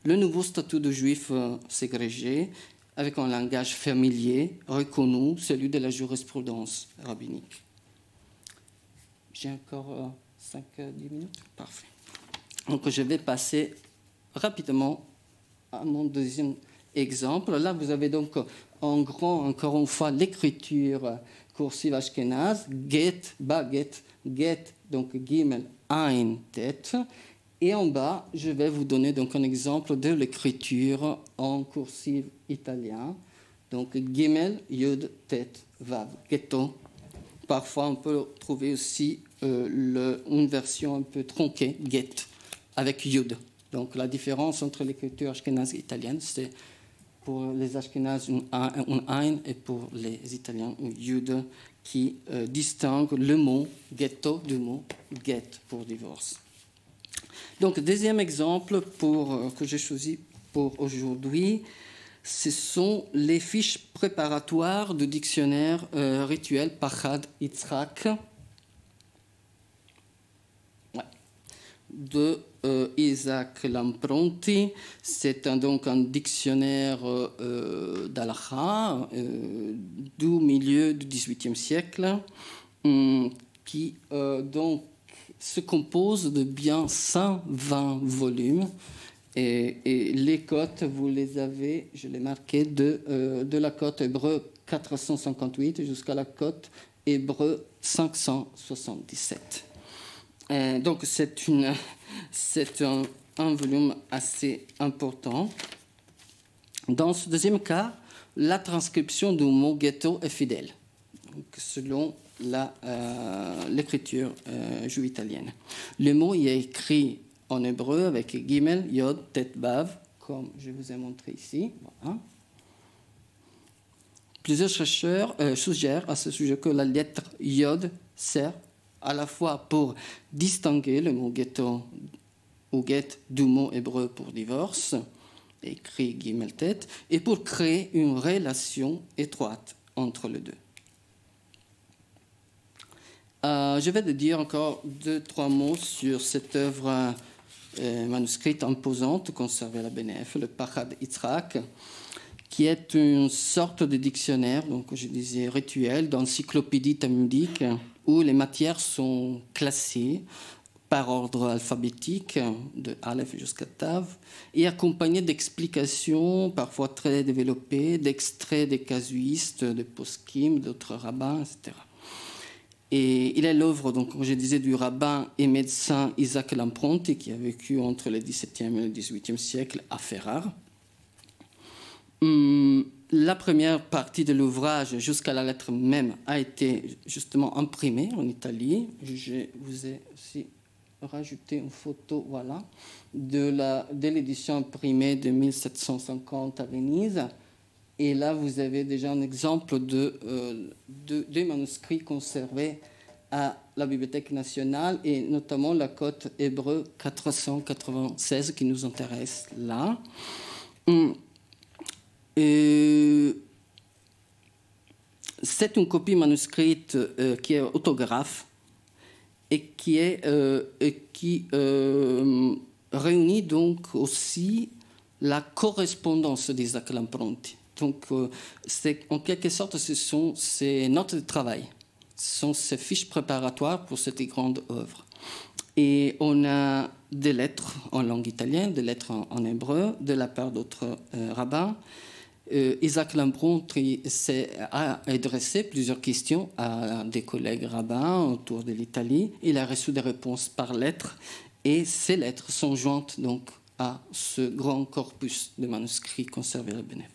le nouveau statut de juif ségrégé, avec un langage familier, reconnu, celui de la jurisprudence rabbinique. J'ai encore 5-10 minutes. Parfait. Donc je vais passer rapidement à mon deuxième exemple. Là, vous avez donc en grand, encore une fois, l'écriture cursive ashkénaze, get, baguette, get, donc gimel, ein, tête. Et en bas, je vais vous donner donc un exemple de l'écriture en cursive italien. Donc gimel, yud, tête, vav, ghetto. Parfois, on peut trouver aussi une version un peu tronquée, get, avec yud. Donc la différence entre l'écriture ashkénaze et italienne, c'est pour les ashkénazes un ein et pour les Italiens un yud qui distingue le mot ghetto du mot get pour divorce. Donc, deuxième exemple que j'ai choisi pour aujourd'hui, ce sont les fiches préparatoires du dictionnaire rituel Pachad Yitzhak de Isaac Lampronti. C'est donc un dictionnaire d'Halakha du milieu du XVIIIe siècle qui donc se compose de bien 120 volumes. Et les cotes, vous les avez, je l'ai marqué, de la cote hébreu 458 jusqu'à la cote hébreu 577. Donc c'est un volume assez important. Dans ce deuxième cas, la transcription du mot ghetto est fidèle, donc, selon l'écriture juive italienne. Le mot y est écrit en hébreu avec gimel, yod, tet, bav, comme je vous ai montré ici. Voilà. Plusieurs chercheurs suggèrent à ce sujet que la lettre yod sert à la fois pour distinguer le mot ghetto ou get du mot hébreu pour divorce, écrit gimel tet, et pour créer une relation étroite entre les deux. Je vais te dire encore 2-3 mots sur cette œuvre manuscrite imposante conservée à la BNF, le Pachad Yitzhak, qui est une sorte de dictionnaire, donc je disais rituel, d'encyclopédie talmudique, où les matières sont classées par ordre alphabétique, de Aleph jusqu'à Tav, et accompagnées d'explications parfois très développées, d'extraits des casuistes, de poskim, d'autres rabbins, etc. Et il est l'œuvre, donc, comme je disais, du rabbin et médecin Isaac Lampronti, qui a vécu entre le XVIIe et le XVIIIe siècle à Ferrare. La première partie de l'ouvrage, jusqu'à la lettre même, a été justement imprimée en Italie. Je vous ai aussi rajouté une photo, voilà, de l'édition imprimée de 1750 à Venise. Et là, vous avez déjà un exemple de manuscrits conservés à la Bibliothèque nationale, et notamment la cote hébreu 496 qui nous intéresse là. C'est une copie manuscrite qui est autographe et qui réunit donc aussi la correspondance d'Isaac Lampronti. Donc, en quelque sorte, ce sont ces notes de travail, ce sont ces fiches préparatoires pour cette grande œuvre. Et on a des lettres en langue italienne, des lettres en hébreu, de la part d'autres rabbins. Isaac Lamprontri a adressé plusieurs questions à des collègues rabbins autour de l'Italie. Il a reçu des réponses par lettres et ces lettres sont jointes donc à ce grand corpus de manuscrits conservés à Benef.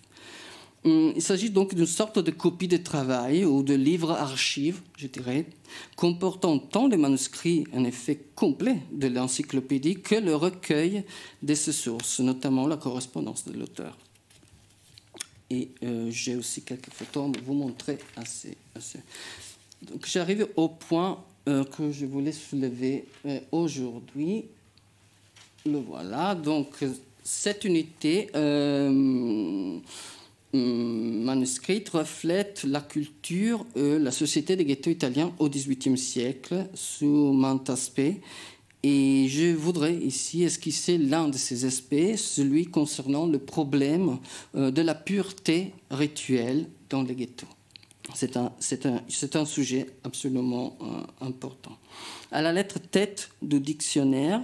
Il s'agit donc d'une sorte de copie de travail ou de livre archive, je dirais, comportant tant les manuscrits en effet complets de l'encyclopédie que le recueil de ces sources, notamment la correspondance de l'auteur. Et j'ai aussi quelques photos à vous montrer. Donc j'arrive au point que je voulais soulever aujourd'hui. Le voilà. Donc cette unité manuscrite reflète la culture, la société des ghettos italiens au XVIIIe siècle sous maints aspects. Et je voudrais ici esquisser l'un de ces aspects, celui concernant le problème de la pureté rituelle dans les ghettos. C'est un sujet absolument important. À la lettre tête du dictionnaire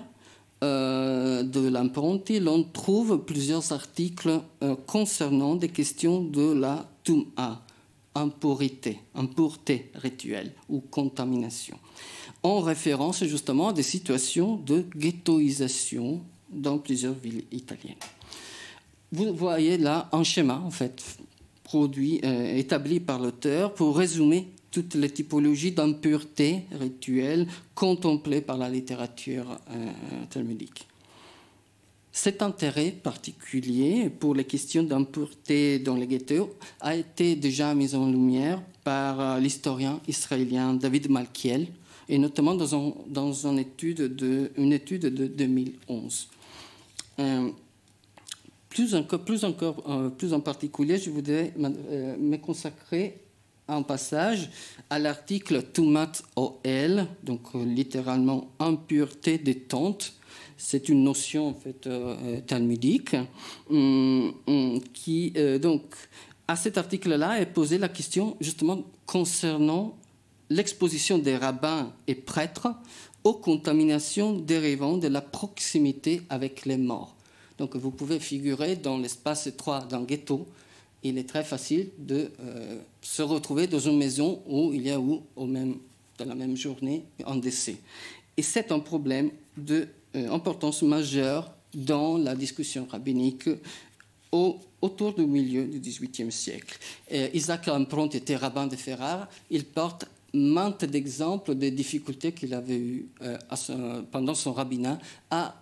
de Lamprontri, l'on trouve plusieurs articles concernant des questions de la tum'a, impureté rituelle ou contamination, en référence justement à des situations de ghettoisation dans plusieurs villes italiennes. Vous voyez là un schéma, en fait, établi par l'auteur pour résumer toutes les typologies d'impureté rituelle contemplées par la littérature talmudique. Cet intérêt particulier pour les questions d'impureté dans les ghettos a été déjà mis en lumière par l'historien israélien David Malkiel, et notamment dans une étude de 2011. Plus en particulier, je voudrais me consacrer un passage à l'article Tumat O'el, donc littéralement impureté des tentes. C'est une notion en fait talmudique qui donc à cet article-là est posée la question justement concernant l'exposition des rabbins et prêtres aux contaminations dérivant de la proximité avec les morts. Donc vous pouvez figurer dans l'espace étroit d'un ghetto. Il est très facile de se retrouver dans une maison où il y a dans la même journée un décès. Et c'est un problème d'importance majeure dans la discussion rabbinique autour du milieu du XVIIIe siècle. Isaac Lamprontri était rabbin de Ferrare. Il porte maintes exemples des difficultés qu'il avait eues pendant son rabbinat à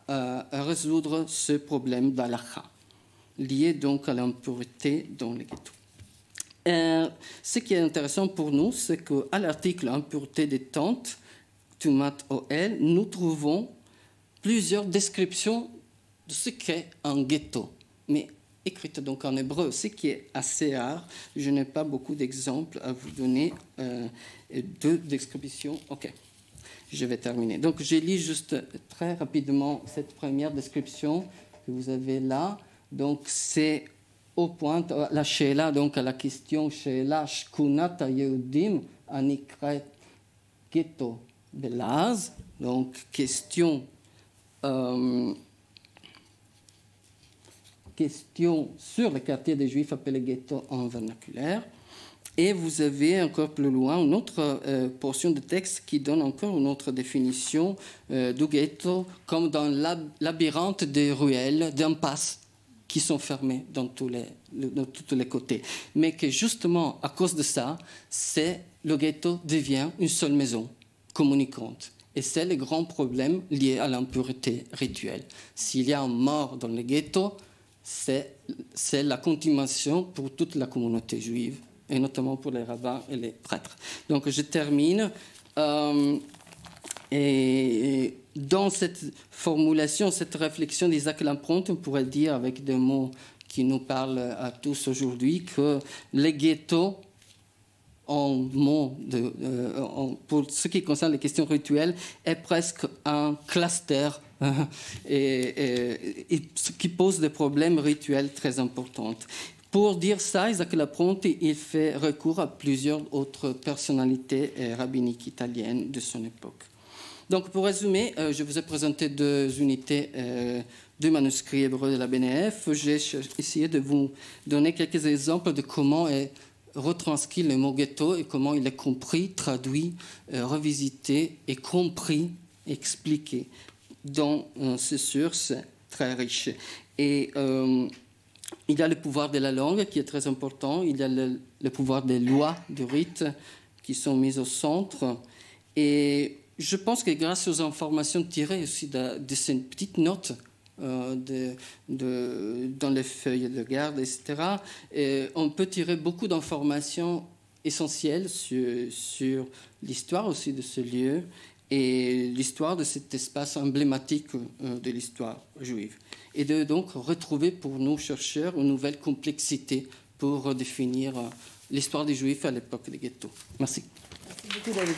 résoudre ce problème d'halakha, lié donc à l'impureté dans les ghettos. Ce qui est intéressant pour nous, c'est qu'à l'article impureté des tentes, Tumat O'el, nous trouvons plusieurs descriptions de ce qu'est un ghetto, mais écrite donc en hébreu, ce qui est assez rare. Je n'ai pas beaucoup d'exemples à vous donner de descriptions. Ok, je vais terminer. Donc, je lis juste très rapidement cette première description que vous avez là. Donc, c'est au point, la Sheila, donc à la question Sheila Shkunat Yehudim Anikret Ghetto Belaz. Donc, question sur le quartier des Juifs appelé ghetto en vernaculaire. Et vous avez encore plus loin une autre portion de texte qui donne encore une autre définition du ghetto, comme dans le labyrinthe des ruelles, d'impasses qui sont fermées dans tous les côtés. Mais que justement, à cause de ça, le ghetto devient une seule maison communicante. Et c'est le grand problème lié à l'impureté rituelle. S'il y a un mort dans le ghetto, c'est la continuation pour toute la communauté juive, et notamment pour les rabbins et les prêtres. Donc je termine. Et dans cette formulation, cette réflexion d'Isaac Lamprontri, on pourrait dire avec des mots qui nous parlent à tous aujourd'hui que les ghettos, pour ce qui concerne les questions rituelles, est presque un cluster et ce qui pose des problèmes rituels très importants. Pour dire ça, Isaac Lamprontri, il fait recours à plusieurs autres personnalités rabbiniques italiennes de son époque. Donc, pour résumer, je vous ai présenté 2 unités du manuscrit hébreu de la BNF. J'ai essayé de vous donner quelques exemples de comment est retranscrit le mot ghetto et comment il est compris, traduit, revisité et compris, expliqué dans ces sources très riches. Et il y a le pouvoir de la langue qui est très important, il y a le pouvoir des lois, du rite qui sont mises au centre. Et je pense que grâce aux informations tirées aussi de ces petites notes dans les feuilles de garde, etc., on peut tirer beaucoup d'informations essentielles sur l'histoire aussi de ce lieu et l'histoire de cet espace emblématique de l'histoire juive. Et de donc retrouver pour nous, chercheurs, une nouvelle complexité pour définir l'histoire des Juifs à l'époque des ghettos. Merci. Merci beaucoup, David.